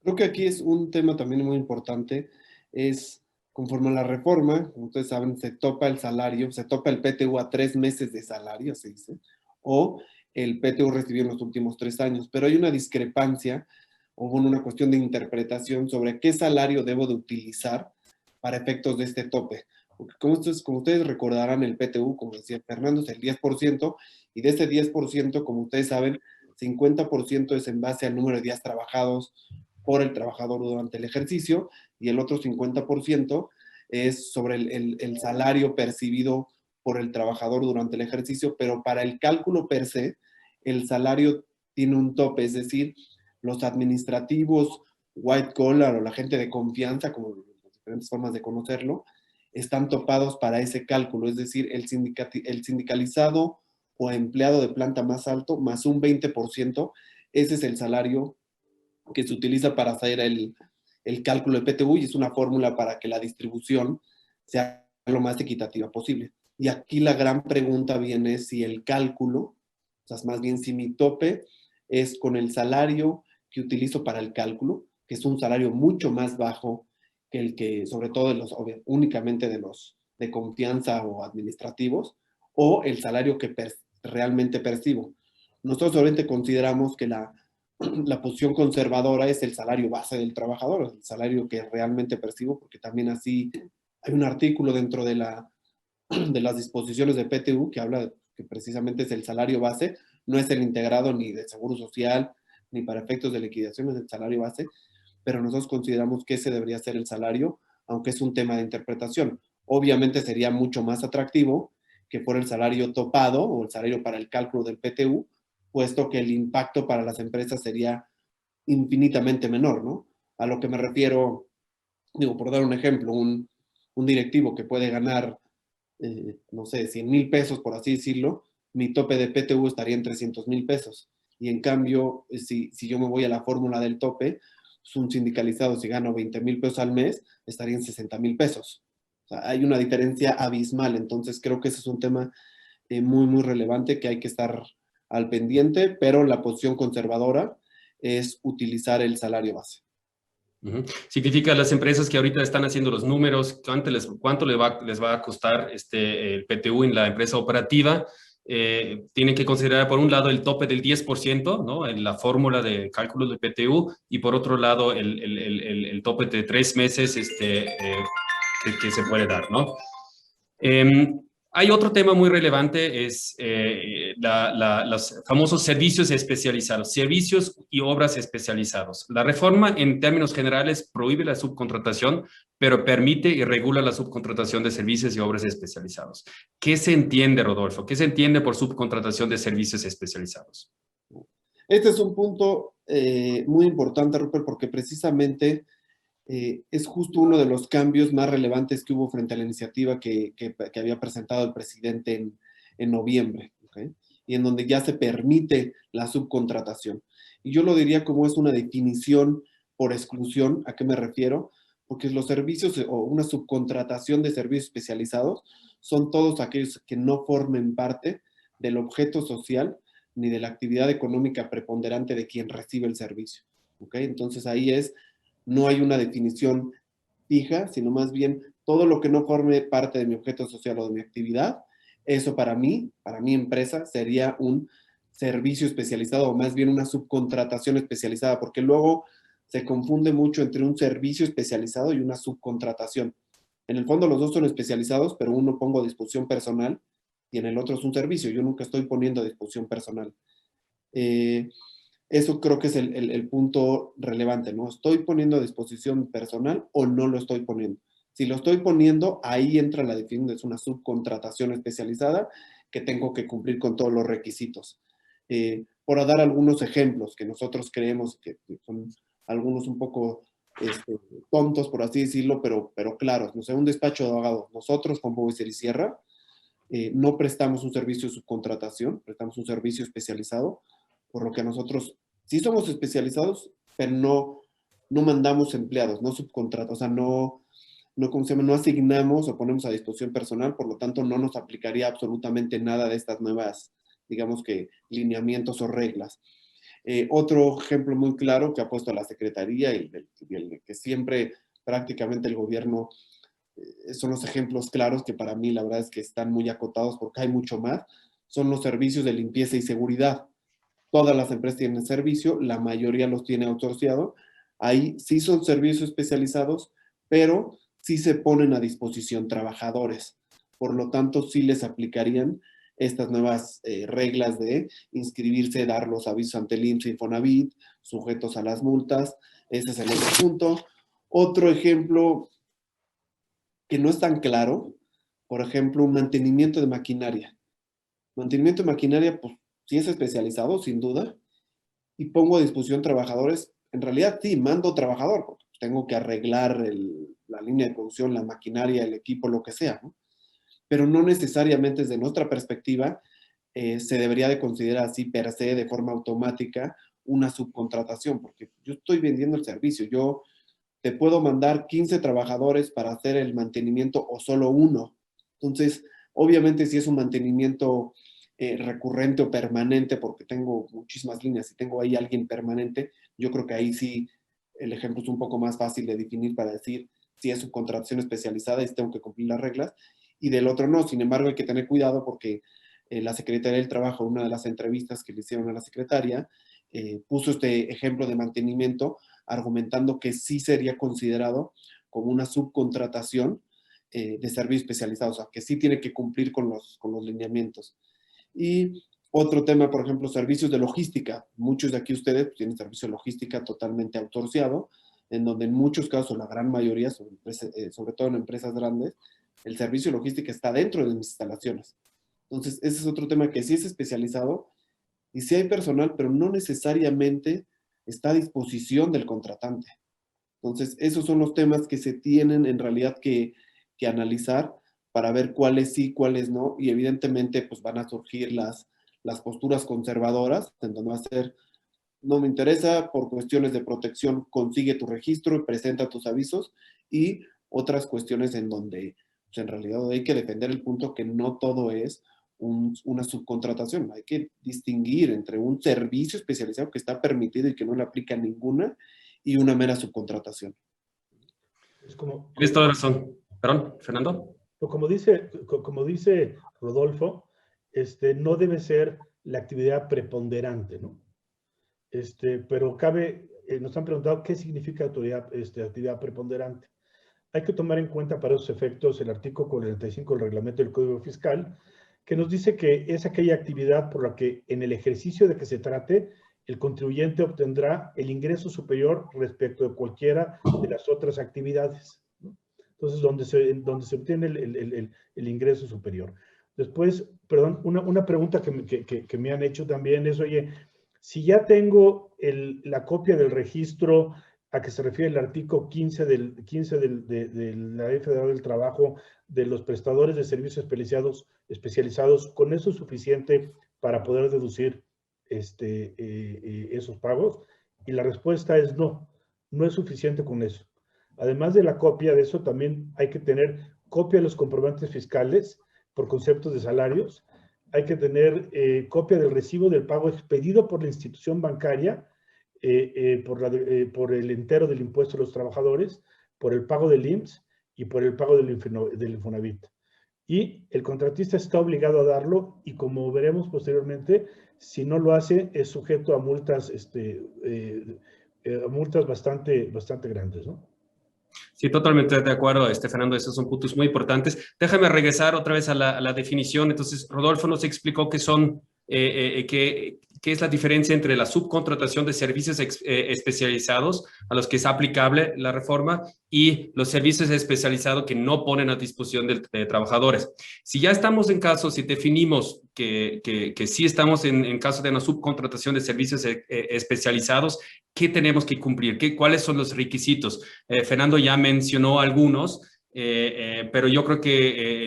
[SPEAKER 3] Creo que aquí es un tema también muy importante, es conforme a la reforma, como ustedes saben, se topa el salario, se topa el PTU a 3 meses de salario, se dice, o el PTU recibido en los últimos 3 años, pero hay una discrepancia o una cuestión de interpretación sobre qué salario debo de utilizar para efectos de este tope. Porque como ustedes recordarán, el PTU, como decía Fernando, es el 10%, y de ese 10%, como ustedes saben, 50% es en base al número de días trabajados por el trabajador durante el ejercicio, y el otro 50% es sobre el salario percibido por el trabajador durante el ejercicio, pero para el cálculo per se, el salario tiene un tope, es decir, los administrativos, white collar o la gente de confianza, como las diferentes formas de conocerlo, están topados para ese cálculo, es decir, el sindicalizado o empleado de planta más alto, más un 20%, ese es el salario que se utiliza para hacer el cálculo de PTU, y es una fórmula para que la distribución sea lo más equitativa posible. Y aquí la gran pregunta viene si el cálculo, o sea, más bien si mi tope es con el salario que utilizo para el cálculo, que es un salario mucho más bajo que el que, sobre todo únicamente de los de confianza o administrativos, o el salario que realmente percibo. Nosotros obviamente consideramos que la posición conservadora es el salario base del trabajador, el salario que realmente percibo, porque también así hay un artículo dentro de las disposiciones de PTU que habla de que precisamente es el salario base, no es el integrado ni de seguro social, ni para efectos de liquidación, es el salario base, pero nosotros consideramos que ese debería ser el salario, aunque es un tema de interpretación. Obviamente sería mucho más atractivo que fuera el salario topado o el salario para el cálculo del PTU, puesto que el impacto para las empresas sería infinitamente menor, ¿no? A lo que me refiero, digo, por dar un ejemplo, un directivo que puede ganar, no sé, 100,000 pesos, por así decirlo, mi tope de PTU estaría en 300,000 pesos. Y en cambio, si yo me voy a la fórmula del tope, pues un sindicalizado, si gano 20,000 pesos al mes, estaría en 60,000 pesos. O sea, hay una diferencia abismal. Entonces, creo que ese es un tema muy, muy relevante que hay que estar al pendiente, pero la posición conservadora es utilizar el salario base.
[SPEAKER 2] Significa las empresas que ahorita están haciendo los números, cuánto les va a costar el PTU en la empresa operativa, tienen que considerar por un lado el tope del 10%, ¿no? En la fórmula de cálculo del PTU, y por otro lado el tope de 3 meses que se puede dar, ¿no? Hay otro tema muy relevante, es los famosos servicios especializados, servicios y obras especializados. La reforma, en términos generales, prohíbe la subcontratación, pero permite y regula la subcontratación de servicios y obras especializados. ¿Qué se entiende, Rodolfo? ¿Qué se entiende por subcontratación de servicios especializados?
[SPEAKER 3] Este es un punto muy importante, Rupert, porque precisamente es justo uno de los cambios más relevantes que hubo frente a la iniciativa que había presentado el presidente en noviembre, ¿okay? Y en donde ya se permite la subcontratación. Y yo lo diría como es una definición por exclusión. ¿A qué me refiero? Porque los servicios o una subcontratación de servicios especializados son todos aquellos que no formen parte del objeto social ni de la actividad económica preponderante de quien recibe el servicio. ¿Ok? Entonces ahí no hay una definición fija, sino más bien todo lo que no forme parte de mi objeto social o de mi actividad, eso para mi empresa, sería un servicio especializado o más bien una subcontratación especializada, porque luego se confunde mucho entre un servicio especializado y una subcontratación. En el fondo los dos son especializados, pero uno pongo a disposición personal y en el otro es un servicio. Yo nunca estoy poniendo a disposición personal. Eso creo que es el punto relevante, ¿no? ¿Estoy poniendo a disposición personal o no lo estoy poniendo? Si lo estoy poniendo, ahí entra la definición, es una subcontratación especializada que tengo que cumplir con todos los requisitos. Por dar algunos ejemplos que nosotros creemos que son algunos un poco tontos, por así decirlo, pero claros. No sé, un despacho de abogados. Nosotros, con Bovicer y Sierra, no prestamos un servicio de subcontratación, prestamos un servicio especializado, por lo que a nosotros sí somos especializados, pero no mandamos empleados, no subcontratos, o sea, no asignamos o ponemos a disposición personal, por lo tanto no nos aplicaría absolutamente nada de estas nuevas, digamos que, lineamientos o reglas. Otro ejemplo muy claro que ha puesto la Secretaría y el que siempre prácticamente el gobierno son los ejemplos claros que para mí la verdad es que están muy acotados porque hay mucho más, son los servicios de limpieza y seguridad. Todas las empresas tienen servicio, la mayoría los tiene outsourciado. Ahí sí son servicios especializados, pero sí se ponen a disposición trabajadores. Por lo tanto, sí les aplicarían estas nuevas reglas de inscribirse, dar los avisos ante el IMSS e Infonavit, sujetos a las multas. Ese es el otro punto. Otro ejemplo que no es tan claro, por ejemplo, un mantenimiento de maquinaria. Mantenimiento de maquinaria, pues sí es especializado, sin duda, y pongo a disposición trabajadores. En realidad, sí, mando trabajador, porque tengo que arreglar la línea de producción, la maquinaria, el equipo, lo que sea, ¿no? Pero no necesariamente desde nuestra perspectiva se debería de considerar así per se, de forma automática, una subcontratación, porque yo estoy vendiendo el servicio. Yo te puedo mandar 15 trabajadores para hacer el mantenimiento o solo uno. Entonces, obviamente si es un mantenimiento recurrente o permanente, porque tengo muchísimas líneas y tengo ahí alguien permanente, yo creo que ahí sí el ejemplo es un poco más fácil de definir para decir si es subcontratación especializada y tengo que cumplir las reglas, y del otro no. Sin embargo, hay que tener cuidado porque la Secretaría del Trabajo, en una de las entrevistas que le hicieron a la secretaria, puso este ejemplo de mantenimiento argumentando que sí sería considerado como una subcontratación de servicios especializados, o sea, que sí tiene que cumplir con los lineamientos. Y otro tema, por ejemplo, servicios de logística. Muchos de aquí ustedes tienen servicio de logística totalmente outsourciado, en donde en muchos casos, la gran mayoría, sobre todo en empresas grandes, el servicio de logística está dentro de mis instalaciones. Entonces, ese es otro tema que sí es especializado y sí hay personal, pero no necesariamente está a disposición del contratante. Entonces, esos son los temas que se tienen en realidad que analizar para ver cuáles sí, cuáles no, y evidentemente pues van a surgir las posturas conservadoras, en donde va a ser, no me interesa, por cuestiones de protección, consigue tu registro y presenta tus avisos, y otras cuestiones en donde pues, en realidad hay que defender el punto que no todo es una subcontratación. Hay que distinguir entre un servicio especializado que está permitido y que no le aplica ninguna y una mera subcontratación.
[SPEAKER 4] Es como,
[SPEAKER 2] Tienes toda razón. Perdón, Fernando.
[SPEAKER 4] como dice Rodolfo, no debe ser la actividad preponderante, ¿no? Pero nos han preguntado qué significa actividad preponderante. Hay que tomar en cuenta para esos efectos el artículo 45 del reglamento del Código Fiscal, que nos dice que es aquella actividad por la que en el ejercicio de que se trate, el contribuyente obtendrá el ingreso superior respecto de cualquiera de las otras actividades, ¿no? Entonces, donde se obtiene el ingreso superior. Después, perdón, una pregunta que me han hecho también es, oye, si ya tengo la copia del registro a que se refiere el artículo 15 de la Ley Federal del Trabajo de los prestadores de servicios especializados, ¿con eso es suficiente para poder deducir esos pagos? Y la respuesta es no, no es suficiente con eso. Además de la copia de eso, también hay que tener copia de los comprobantes fiscales por conceptos de salarios, hay que tener copia del recibo del pago expedido por la institución bancaria por el entero del impuesto a los trabajadores, por el pago del IMSS y por el pago del Infonavit. Y el contratista está obligado a darlo y, como veremos posteriormente, si no lo hace es sujeto a multas, multas bastante grandes, ¿no?
[SPEAKER 2] Sí, totalmente de acuerdo, Fernando, esos son puntos muy importantes. Déjame regresar otra vez a la definición. Entonces, Rodolfo nos explicó que son, qué es la diferencia entre la subcontratación de servicios especializados a los que es aplicable la reforma y los servicios especializados que no ponen a disposición de trabajadores. Si ya estamos en casos, si definimos que sí estamos en caso de una subcontratación de servicios especializados, ¿qué tenemos que cumplir? ¿Cuáles son los requisitos? Fernando ya mencionó algunos, pero yo creo que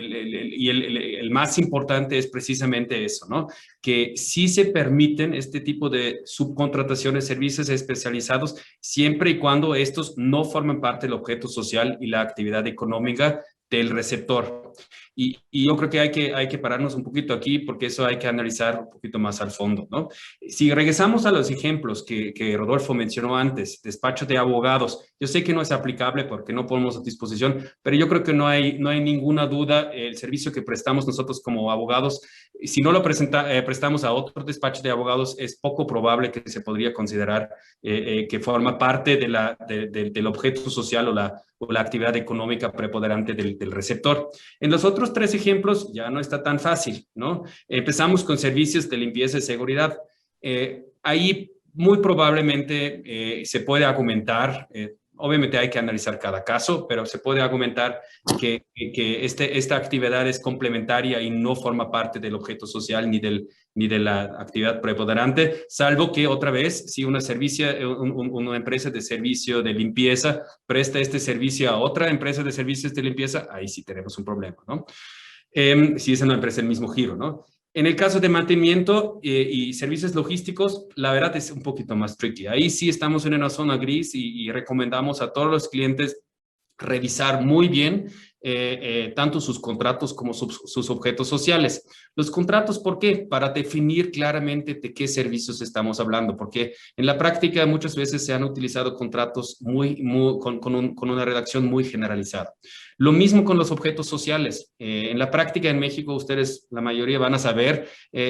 [SPEAKER 2] el más importante es precisamente eso, ¿no? Que sí se permiten este tipo de subcontrataciones, servicios especializados, siempre y cuando estos no forman parte del objeto social y la actividad económica del receptor. Y yo creo que hay que pararnos un poquito aquí porque eso hay que analizar un poquito más al fondo, ¿no? Si regresamos a los ejemplos que Rodolfo mencionó antes, despacho de abogados, yo sé que no es aplicable porque no ponemos a disposición, pero yo creo que no hay ninguna duda, el servicio que prestamos nosotros como abogados, si no lo prestamos a otro despacho de abogados, es poco probable que se podría considerar que forma parte del objeto social o la actividad económica preponderante del receptor. En los otros tres ejemplos ya no está tan fácil, ¿no? Empezamos con servicios de limpieza y seguridad. Ahí muy probablemente se puede argumentar, obviamente hay que analizar cada caso, pero se puede argumentar que esta actividad es complementaria y no forma parte del objeto social ni de la actividad preponderante, salvo que otra vez, si una empresa de servicio de limpieza presta este servicio a otra empresa de servicios de limpieza, ahí sí tenemos un problema, ¿no? Si es una empresa del mismo giro, ¿no? En el caso de mantenimiento y servicios logísticos, la verdad es un poquito más tricky. Ahí sí estamos en una zona gris y recomendamos a todos los clientes revisar muy bien tanto sus contratos como sus objetos sociales. Los contratos, ¿por qué? Para definir claramente de qué servicios estamos hablando, porque en la práctica muchas veces se han utilizado contratos con una redacción muy generalizada. Lo mismo con los objetos sociales. En la práctica en México, ustedes, la mayoría van a saber,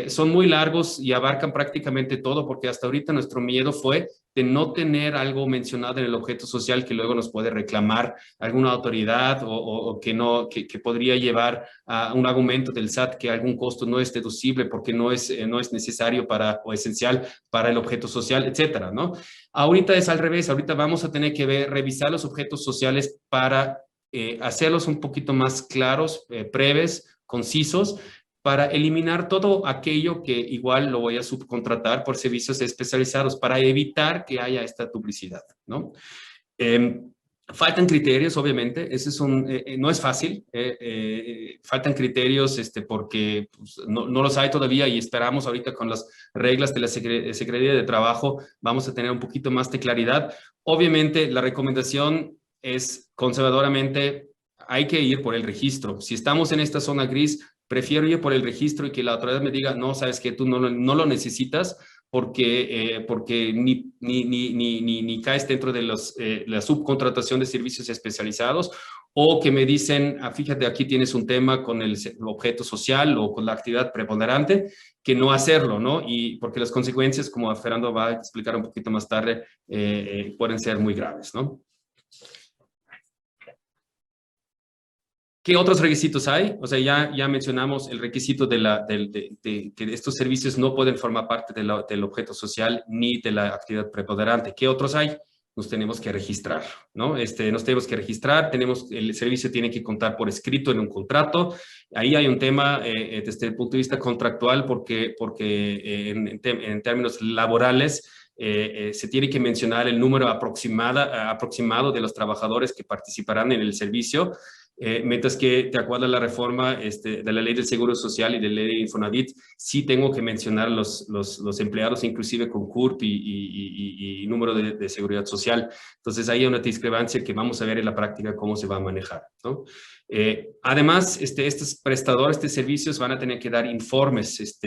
[SPEAKER 2] son muy largos y abarcan prácticamente todo, porque hasta ahorita nuestro miedo fue de no tener algo mencionado en el objeto social que luego nos puede reclamar alguna autoridad o que podría llevar a un argumento del SAT que algún costo no es deducible porque no es necesario o esencial para el objeto social, etcétera, ¿no? Ahorita es al revés. Ahorita vamos a tener que revisar los objetos sociales para hacerlos un poquito más claros, breves, concisos, para eliminar todo aquello que igual lo voy a subcontratar por servicios especializados, para evitar que haya esta duplicidad, ¿no? Faltan criterios, obviamente, no es fácil, faltan criterios porque pues, no los hay todavía y esperamos ahorita con las reglas de la Secretaría de Trabajo vamos a tener un poquito más de claridad. Obviamente, la recomendación es conservadoramente, hay que ir por el registro. Si estamos en esta zona gris, prefiero ir por el registro y que la autoridad me diga, no, sabes que tú no lo necesitas porque ni caes dentro de la subcontratación de servicios especializados, o que me dicen, fíjate, aquí tienes un tema con el objeto social o con la actividad preponderante, que no hacerlo, ¿no? Y porque las consecuencias, como Fernando va a explicar un poquito más tarde, pueden ser muy graves, ¿no? ¿Qué otros requisitos hay? O sea, ya mencionamos el requisito de que estos servicios no pueden formar parte del objeto social ni de la actividad preponderante. ¿Qué otros hay? Nos tenemos que registrar, ¿no? Nos tenemos que registrar, el servicio tiene que contar por escrito en un contrato. Ahí hay un tema desde el punto de vista contractual porque en términos laborales se tiene que mencionar el número aproximado de los trabajadores que participarán en el servicio. mientras que, de acuerdo a la reforma de la ley del Seguro Social y de la ley de Infonavit, sí tengo que mencionar los empleados, inclusive con CURP y número de seguridad social. Entonces, ahí hay una discrepancia que vamos a ver en la práctica cómo se va a manejar, ¿no? Además, estos prestadores de servicios van a tener que dar informes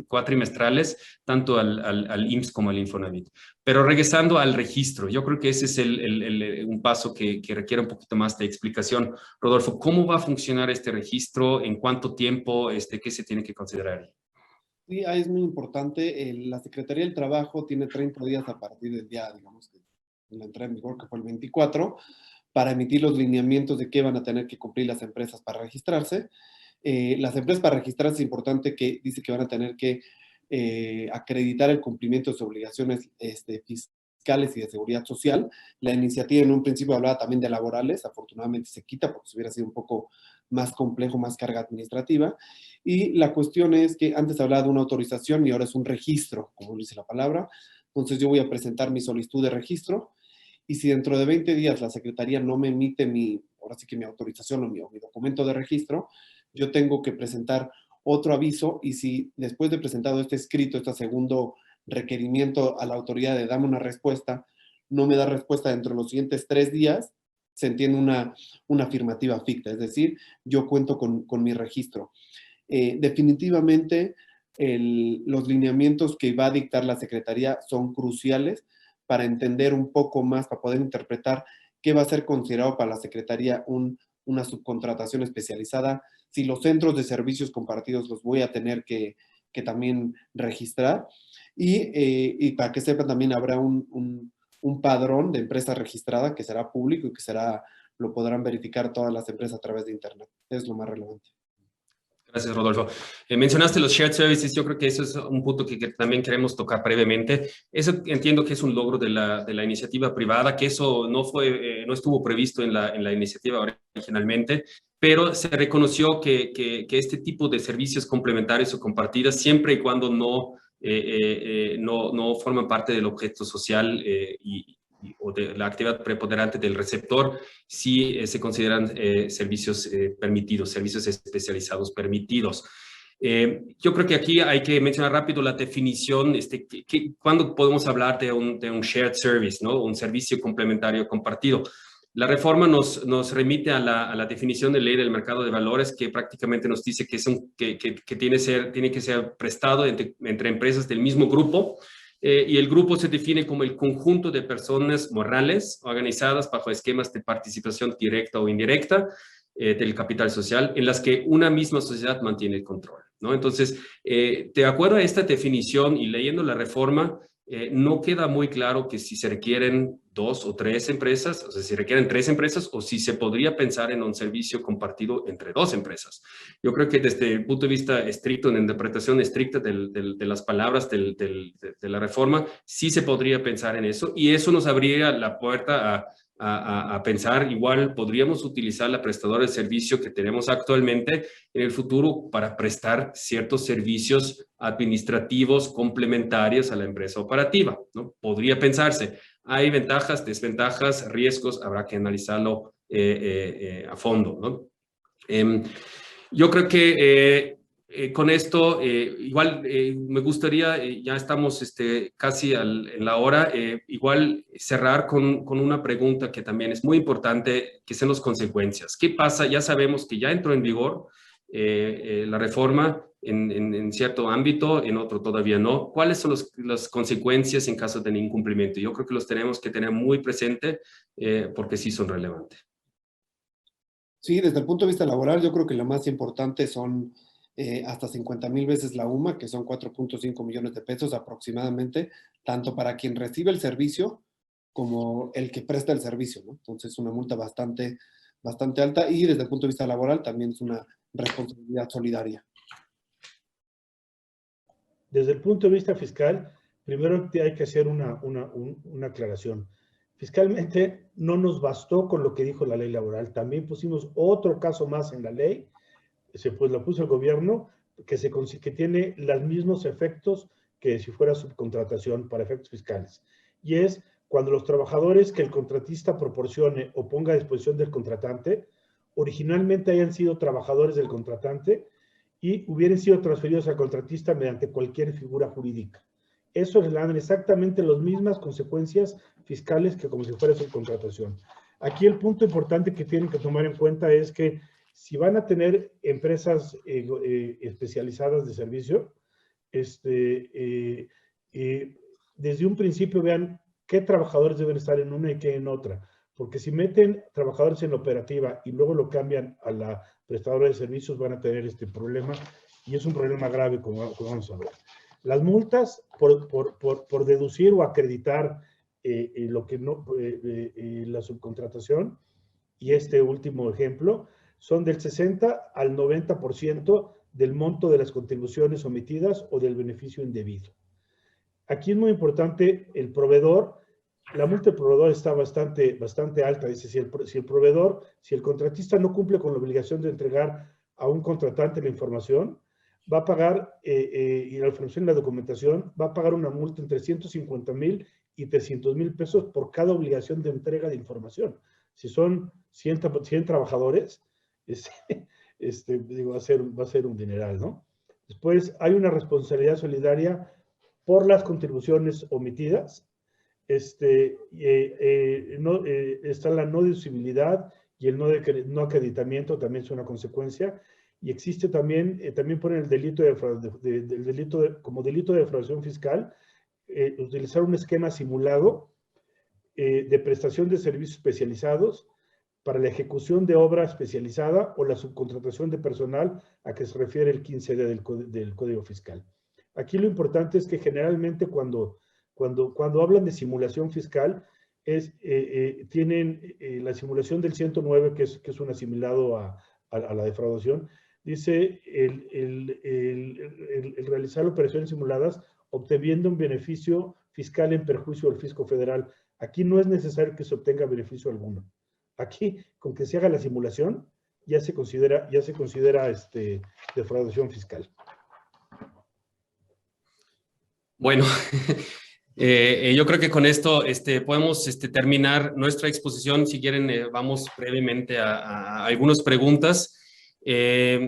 [SPEAKER 2] cuatrimestrales, tanto al IMSS como al Infonavit. Pero regresando al registro, yo creo que ese es un paso que requiere un poquito más de explicación. Rodolfo, ¿cómo va a funcionar este registro? ¿En cuánto tiempo? ¿Qué se tiene que considerar?
[SPEAKER 3] Sí, es muy importante. La Secretaría del Trabajo tiene 30 días a partir del día, digamos, de la entrada en vigor, que fue el 24, para emitir los lineamientos de qué van a tener que cumplir las empresas para registrarse. Las empresas para registrarse es importante que dice que van a tener que acreditar el cumplimiento de sus obligaciones fiscales y de seguridad social. La iniciativa en un principio hablaba también de laborales, afortunadamente se quita porque si hubiera sido un poco más complejo, más carga administrativa. Y la cuestión es que antes hablaba de una autorización y ahora es un registro, como dice la palabra. Entonces yo voy a presentar mi solicitud de registro y si dentro de 20 días la Secretaría no me emite ahora sí que mi autorización o mi documento de registro, yo tengo que presentar otro aviso y si después de presentado este escrito, este segundo requerimiento a la autoridad de dame una respuesta, no me da respuesta dentro de los siguientes 3 días, se entiende una afirmativa ficta, es decir, yo cuento con mi registro. Definitivamente, los lineamientos que va a dictar la Secretaría son cruciales para entender un poco más, para poder interpretar qué va a ser considerado para la Secretaría una subcontratación especializada, si los centros de servicios compartidos los voy a tener que también registrar, y para que sepan también habrá un padrón de empresa registrada que será público y que lo podrán verificar todas las empresas a través de Internet. Es lo más relevante.
[SPEAKER 2] Gracias, Rodolfo. Mencionaste los shared services, yo creo que eso es un punto que también queremos tocar brevemente. Eso entiendo que es un logro de la iniciativa privada, que eso no estuvo previsto en la iniciativa originalmente, pero se reconoció que este tipo de servicios complementarios o compartidas, siempre y cuando no forman parte del objeto social o de la actividad preponderante del receptor, sí se consideran servicios permitidos, servicios especializados permitidos. Yo creo que aquí hay que mencionar rápido la definición, ¿cuándo podemos hablar de un shared service, ¿no? Un servicio complementario compartido? La reforma nos remite a la definición de ley del mercado de valores que prácticamente nos dice que tiene que ser prestado entre empresas del mismo grupo, y el grupo se define como el conjunto de personas morales organizadas bajo esquemas de participación directa o indirecta del capital social en las que una misma sociedad mantiene el control, ¿no? Entonces, de acuerdo a esta definición y leyendo la reforma, no queda muy claro que si se requieren 2 o 3 empresas, o sea, si requieren 3 empresas o si se podría pensar en un servicio compartido entre 2 empresas. Yo creo que desde el punto de vista estricto, en la interpretación estricta de las palabras de la reforma, sí se podría pensar en eso y eso nos abriría la puerta a pensar, igual podríamos utilizar la prestadora de servicio que tenemos actualmente en el futuro para prestar ciertos servicios administrativos complementarios a la empresa operativa, ¿no? Podría pensarse. Hay ventajas, desventajas, riesgos, habrá que analizarlo a fondo, ¿no? Yo creo que con esto, igual me gustaría, ya estamos casi en la hora, igual cerrar con una pregunta que también es muy importante, que son las consecuencias. ¿Qué pasa? Ya sabemos que ya entró en vigor la reforma en cierto ámbito, en otro todavía no. ¿Cuáles son las consecuencias en caso de incumplimiento? Yo creo que los tenemos que tener muy presente porque sí son relevantes.
[SPEAKER 3] Sí, desde el punto de vista laboral, yo creo que lo más importante son hasta 50,000 veces la UMA, que son 4.5 millones de pesos aproximadamente, tanto para quien recibe el servicio como el que presta el servicio, ¿no? Entonces, una multa bastante alta y desde el punto de vista laboral también es una responsabilidad solidaria.
[SPEAKER 4] Desde el punto de vista fiscal, primero hay que hacer una aclaración. Fiscalmente no nos bastó con lo que dijo la ley laboral, también pusimos otro caso más en la ley, pues lo puso el gobierno, que tiene los mismos efectos que si fuera subcontratación para efectos fiscales. Y es cuando los trabajadores que el contratista proporcione o ponga a disposición del contratante originalmente hayan sido trabajadores del contratante y hubieran sido transferidos al contratista mediante cualquier figura jurídica. Eso le dan exactamente las mismas consecuencias fiscales que como si fuera subcontratación. Aquí el punto importante que tienen que tomar en cuenta es que si van a tener empresas especializadas de servicio, desde un principio vean qué trabajadores deben estar en una y qué en otra. Porque si meten trabajadores en la operativa y luego lo cambian a la prestadora de servicios, van a tener este problema, y es un problema grave, como vamos a ver. Las multas por deducir o acreditar lo que no, la subcontratación, y este último ejemplo, son del 60 al 90% del monto de las contribuciones omitidas o del beneficio indebido. Aquí es muy importante el proveedor. La multa del proveedor está bastante alta. Dice, si el contratista no cumple con la obligación de entregar a un contratante la información, va a pagar, y la información y la documentación, va a pagar una multa entre 150,000 y 300,000 pesos por cada obligación de entrega de información. Si son 100 trabajadores, digo, va a ser un dineral, ¿no? Después, hay una responsabilidad solidaria por las contribuciones omitidas. Está la no deducibilidad y el no acreditamiento, también es una consecuencia. Y existe también ponen el delito como delito de defraudación fiscal, utilizar un esquema simulado de prestación de servicios especializados para la ejecución de obra especializada o la subcontratación de personal a que se refiere el 15D del Código Fiscal. Aquí lo importante es que generalmente cuando hablan de simulación fiscal, tienen la simulación del 109, que es un asimilado a la defraudación. Dice el realizar operaciones simuladas obteniendo un beneficio fiscal en perjuicio del fisco federal. Aquí no es necesario que se obtenga beneficio alguno. Aquí, con que se haga la simulación, ya se considera defraudación fiscal.
[SPEAKER 2] Bueno, yo creo que con esto podemos terminar nuestra exposición. Si quieren, vamos brevemente a algunas preguntas.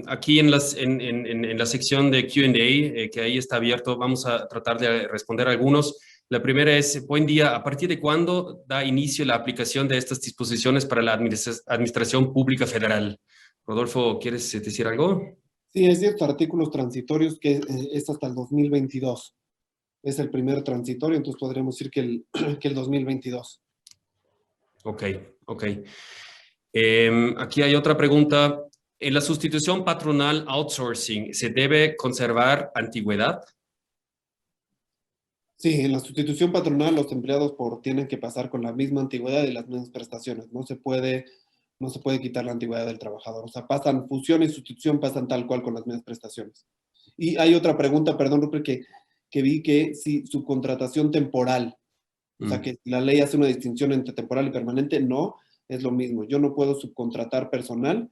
[SPEAKER 2] Aquí en la sección de Q&A, que ahí está abierto, vamos a tratar de responder algunos. La primera es, buen día, ¿a partir de cuándo da inicio la aplicación de estas disposiciones para la Administración Pública Federal? Rodolfo, ¿quieres decir algo?
[SPEAKER 3] Sí, es cierto, artículos transitorios que es hasta el 2022. Es el primer transitorio, entonces podríamos decir que el 2022.
[SPEAKER 2] Ok. Aquí hay otra pregunta. ¿En la sustitución patronal outsourcing se debe conservar antigüedad?
[SPEAKER 3] Sí, en la sustitución patronal los empleados tienen que pasar con la misma antigüedad y las mismas prestaciones. No se puede quitar la antigüedad del trabajador. O sea, fusión y sustitución pasan tal cual con las mismas prestaciones. Y hay otra pregunta, perdón, Rupert, que vi que si subcontratación temporal, o sea, que la ley hace una distinción entre temporal y permanente, no, es lo mismo. Yo no puedo subcontratar personal,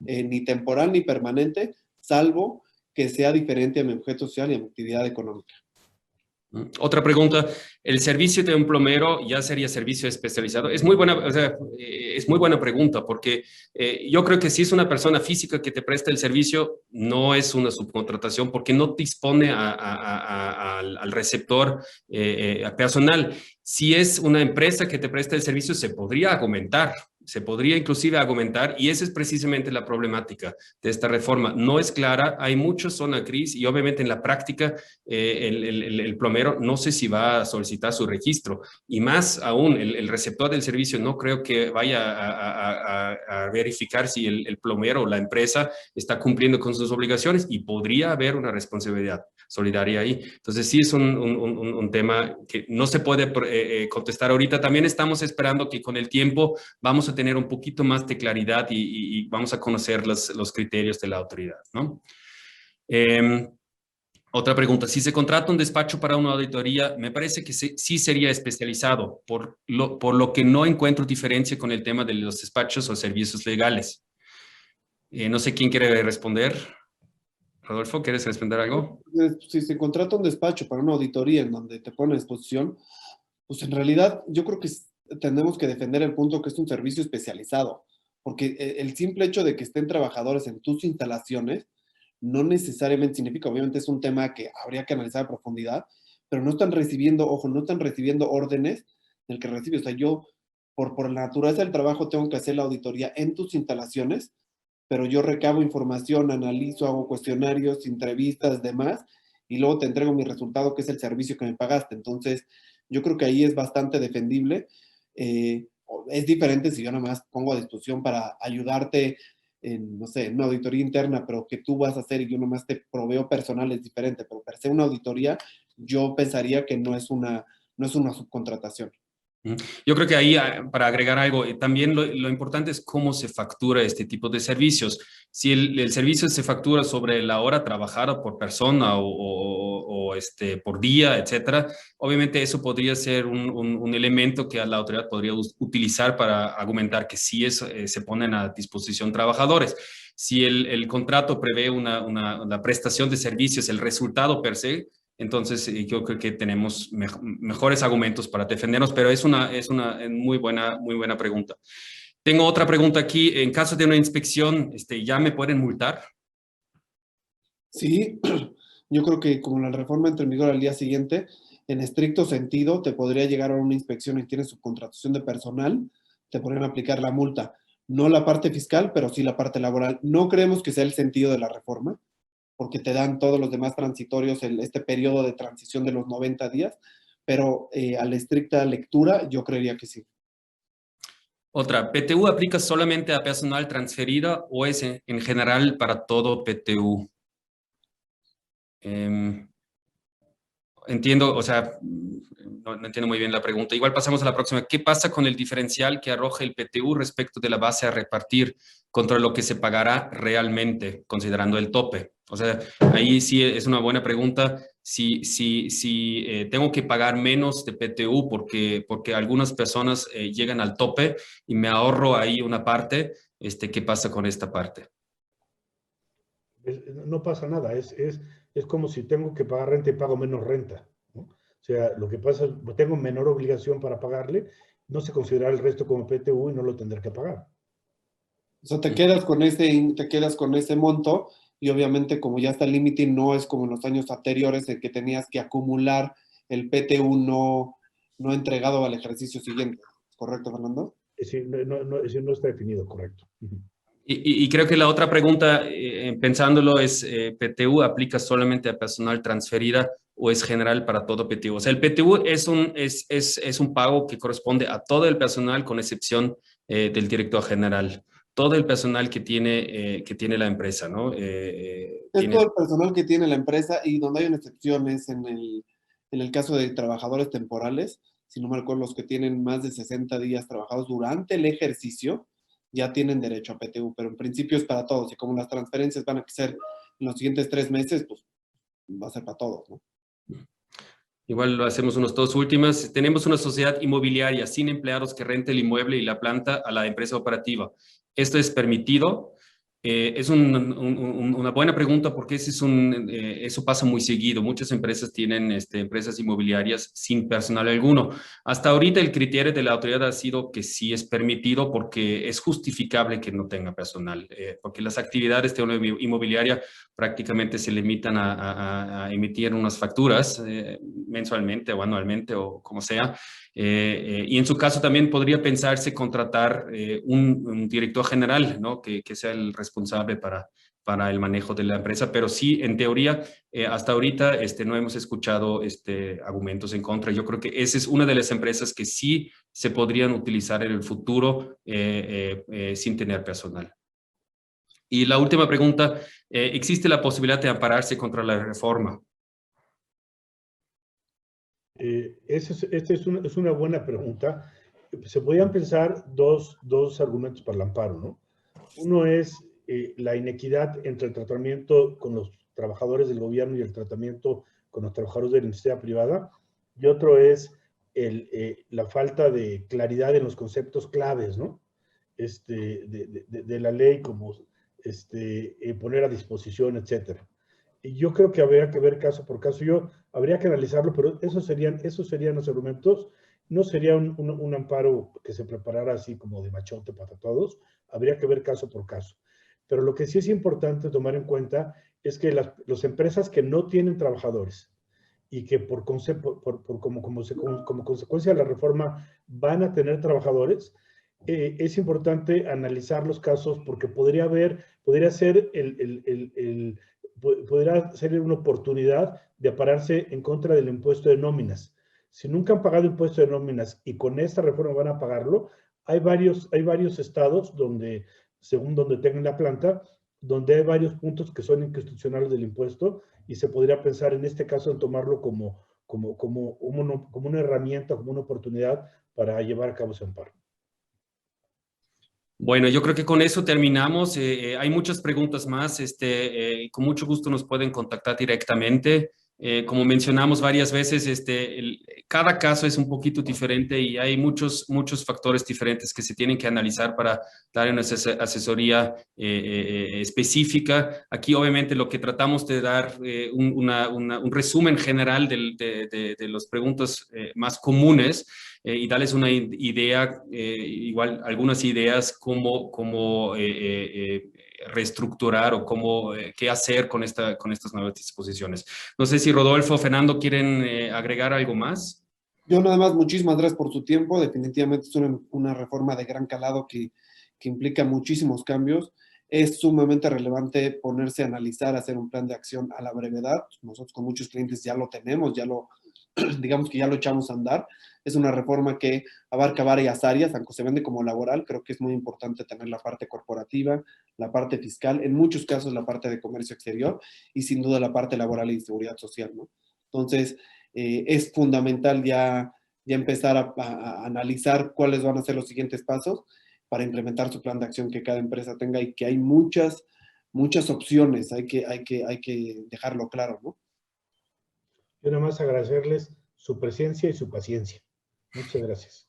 [SPEAKER 3] ni temporal ni permanente, salvo que sea diferente a mi objeto social y a mi actividad económica.
[SPEAKER 2] Otra pregunta, ¿el servicio de un plomero ya sería servicio especializado? Es muy buena, es muy buena pregunta, porque yo creo que si es una persona física que te presta el servicio, no es una subcontratación, porque no dispone al receptor personal. Si es una empresa que te presta el servicio, se podría argumentar. Se podría inclusive argumentar, y esa es precisamente la problemática de esta reforma. No es clara, hay mucha zona gris y obviamente en la práctica el plomero no sé si va a solicitar su registro, y más aún el receptor del servicio no creo que vaya a verificar si el plomero o la empresa está cumpliendo con sus obligaciones, y podría haber una responsabilidad solidaria ahí. Entonces sí es un tema que no se puede contestar ahorita. También estamos esperando que con el tiempo vamos a tener un poquito más de claridad y vamos a conocer los criterios de la autoridad, ¿no? Otra pregunta, si se contrata un despacho para una auditoría, me parece que sí sería especializado, por lo que no encuentro diferencia con el tema de los despachos o servicios legales. No sé quién quiere responder. Rodolfo, ¿quieres responder algo?
[SPEAKER 3] Si se contrata un despacho para una auditoría en donde te pone a disposición, Pues en realidad yo creo que tenemos que defender el punto que es un servicio especializado, porque el simple hecho de que estén trabajadores en tus instalaciones no necesariamente significa, obviamente es un tema que habría que analizar a profundidad, pero no están recibiendo, ojo, no están recibiendo órdenes del que recibe. O sea, yo, por la naturaleza del trabajo, tengo que hacer la auditoría en tus instalaciones, pero yo recabo información, analizo, hago cuestionarios, entrevistas, demás, y luego te entrego mi resultado, que es el servicio que me pagaste. Entonces, yo creo que ahí es bastante defendible. Es diferente si yo nada más pongo a disposición para ayudarte en, no sé, en una auditoría interna, pero que tú vas a hacer y yo nomás te proveo personal, es diferente, pero per se una auditoría, yo pensaría que no es una subcontratación.
[SPEAKER 2] Yo creo que ahí, para agregar algo, también lo importante es cómo se factura este tipo de servicios. Si el servicio se factura sobre la hora trabajada por persona o por día, etcétera, obviamente eso podría ser un elemento que la autoridad podría utilizar para argumentar que sí se ponen a disposición trabajadores. Si el contrato prevé una prestación de servicios, el resultado per se, entonces, yo creo que tenemos mejores argumentos para defendernos, pero es una muy buena pregunta. Tengo otra pregunta aquí. En caso de una inspección, ¿ya me pueden multar?
[SPEAKER 3] Sí, yo creo que como la reforma entra en vigor al día siguiente, en estricto sentido, te podría llegar a una inspección y tienes subcontratación de personal, te podrían aplicar la multa. No la parte fiscal, pero sí la parte laboral. No creemos que sea el sentido de la reforma, porque te dan todos los demás transitorios, este periodo de transición de los 90 días, pero a la estricta lectura yo creería que sí.
[SPEAKER 2] Otra, ¿PTU aplica solamente a personal transferido o es en general para todo PTU? Entiendo, o sea, no entiendo muy bien la pregunta. Igual pasamos a la próxima. ¿Qué pasa con el diferencial que arroja el PTU respecto de la base a repartir contra lo que se pagará realmente, considerando el tope? O sea, ahí sí es una buena pregunta. Si tengo que pagar menos de PTU porque algunas personas llegan al tope y me ahorro ahí una parte, ¿qué pasa con esta parte?
[SPEAKER 4] No pasa nada, es como si tengo que pagar renta y pago menos renta, ¿no? O sea, lo que pasa es que tengo menor obligación para pagarle, no se considera el resto como PTU y no lo tendré que pagar.
[SPEAKER 3] O sea, te quedas con ese monto y obviamente como ya está el límite, no es como en los años anteriores en que tenías que acumular el PTU no entregado al ejercicio siguiente. ¿Correcto, Fernando?
[SPEAKER 4] Es decir, no está definido, correcto.
[SPEAKER 2] Y creo que la otra pregunta, pensándolo, es, ¿PTU aplica solamente a personal transferida o es general para todo PTU? O sea, el PTU es un pago que corresponde a todo el personal con excepción del director general. Todo el personal que tiene la empresa, ¿no?
[SPEAKER 3] Es todo el personal que tiene la empresa y donde hay una excepción es en el caso de trabajadores temporales, si no me recuerdo, los que tienen más de 60 días trabajados durante el ejercicio, ya tienen derecho a PTU, pero en principio es para todos. Y como las transferencias van a ser en los siguientes 3 meses, pues va a ser para todos, ¿no?
[SPEAKER 2] Igual lo hacemos unos dos últimas. Tenemos una sociedad inmobiliaria sin empleados que rente el inmueble y la planta a la empresa operativa. ¿Esto es permitido? Es una buena pregunta porque eso pasa muy seguido. Muchas empresas tienen empresas inmobiliarias sin personal alguno. Hasta ahorita el criterio de la autoridad ha sido que sí es permitido porque es justificable que no tenga personal, porque las actividades de una inmobiliaria prácticamente se limitan a emitir unas facturas mensualmente o anualmente o como sea. Y en su caso también podría pensarse contratar un director general, ¿no? que sea el responsable para el manejo de la empresa, pero sí, en teoría, hasta ahorita no hemos escuchado argumentos en contra. Yo creo que esa es una de las empresas que sí se podrían utilizar en el futuro sin tener personal. Y la última pregunta, ¿existe la posibilidad de ampararse contra la reforma?
[SPEAKER 4] Esta es una buena pregunta. Se podían pensar dos argumentos para el amparo, ¿no? Uno es la inequidad entre el tratamiento con los trabajadores del gobierno y el tratamiento con los trabajadores de la iniciativa privada. Y otro es la falta de claridad en los conceptos claves, ¿no? De la ley, como poner a disposición, etcétera. Y yo creo que habría que ver caso por caso. Habría que analizarlo, pero esos serían los argumentos no sería un amparo que se preparara así como de machote para todos, habría que ver caso por caso. Pero lo que sí es importante tomar en cuenta es que las empresas que no tienen trabajadores y que como consecuencia de la reforma van a tener trabajadores, es importante analizar los casos porque podría ser una oportunidad de pararse en contra del impuesto de nóminas. Si nunca han pagado impuesto de nóminas y con esta reforma van a pagarlo, hay varios estados donde, según donde tengan la planta, donde hay varios puntos que son inconstitucionales del impuesto y se podría pensar en este caso en tomarlo como una herramienta, como una oportunidad para llevar a cabo ese amparo.
[SPEAKER 2] Bueno, yo creo que con eso terminamos. Hay muchas preguntas más. Con mucho gusto nos pueden contactar directamente. Como mencionamos varias veces, cada caso es un poquito diferente y hay muchos factores diferentes que se tienen que analizar para dar una asesoría específica. Aquí, obviamente, lo que tratamos de dar un resumen general de las preguntas más comunes y darles una idea, igual algunas ideas cómo reestructurar o qué hacer con estas nuevas disposiciones. No sé si Rodolfo, Fernando, ¿quieren agregar algo más?
[SPEAKER 3] Yo nada más, muchísimas gracias por su tiempo. Definitivamente es una reforma de gran calado que implica muchísimos cambios. Es sumamente relevante ponerse a analizar, hacer un plan de acción a la brevedad. Nosotros con muchos clientes ya lo tenemos, digamos que ya lo echamos a andar. Es una reforma que abarca varias áreas, aunque se vende como laboral. Creo que es muy importante tener la parte corporativa, la parte fiscal, en muchos casos la parte de comercio exterior y sin duda la parte laboral y de seguridad social, ¿no? Entonces, es fundamental ya empezar a analizar cuáles van a ser los siguientes pasos para implementar su plan de acción que cada empresa tenga y que hay muchas opciones, hay que dejarlo claro, ¿no?
[SPEAKER 4] Yo nada más agradecerles su presencia y su paciencia. Muchas gracias.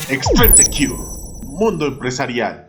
[SPEAKER 1] Extreme Secure, Mundo Empresarial.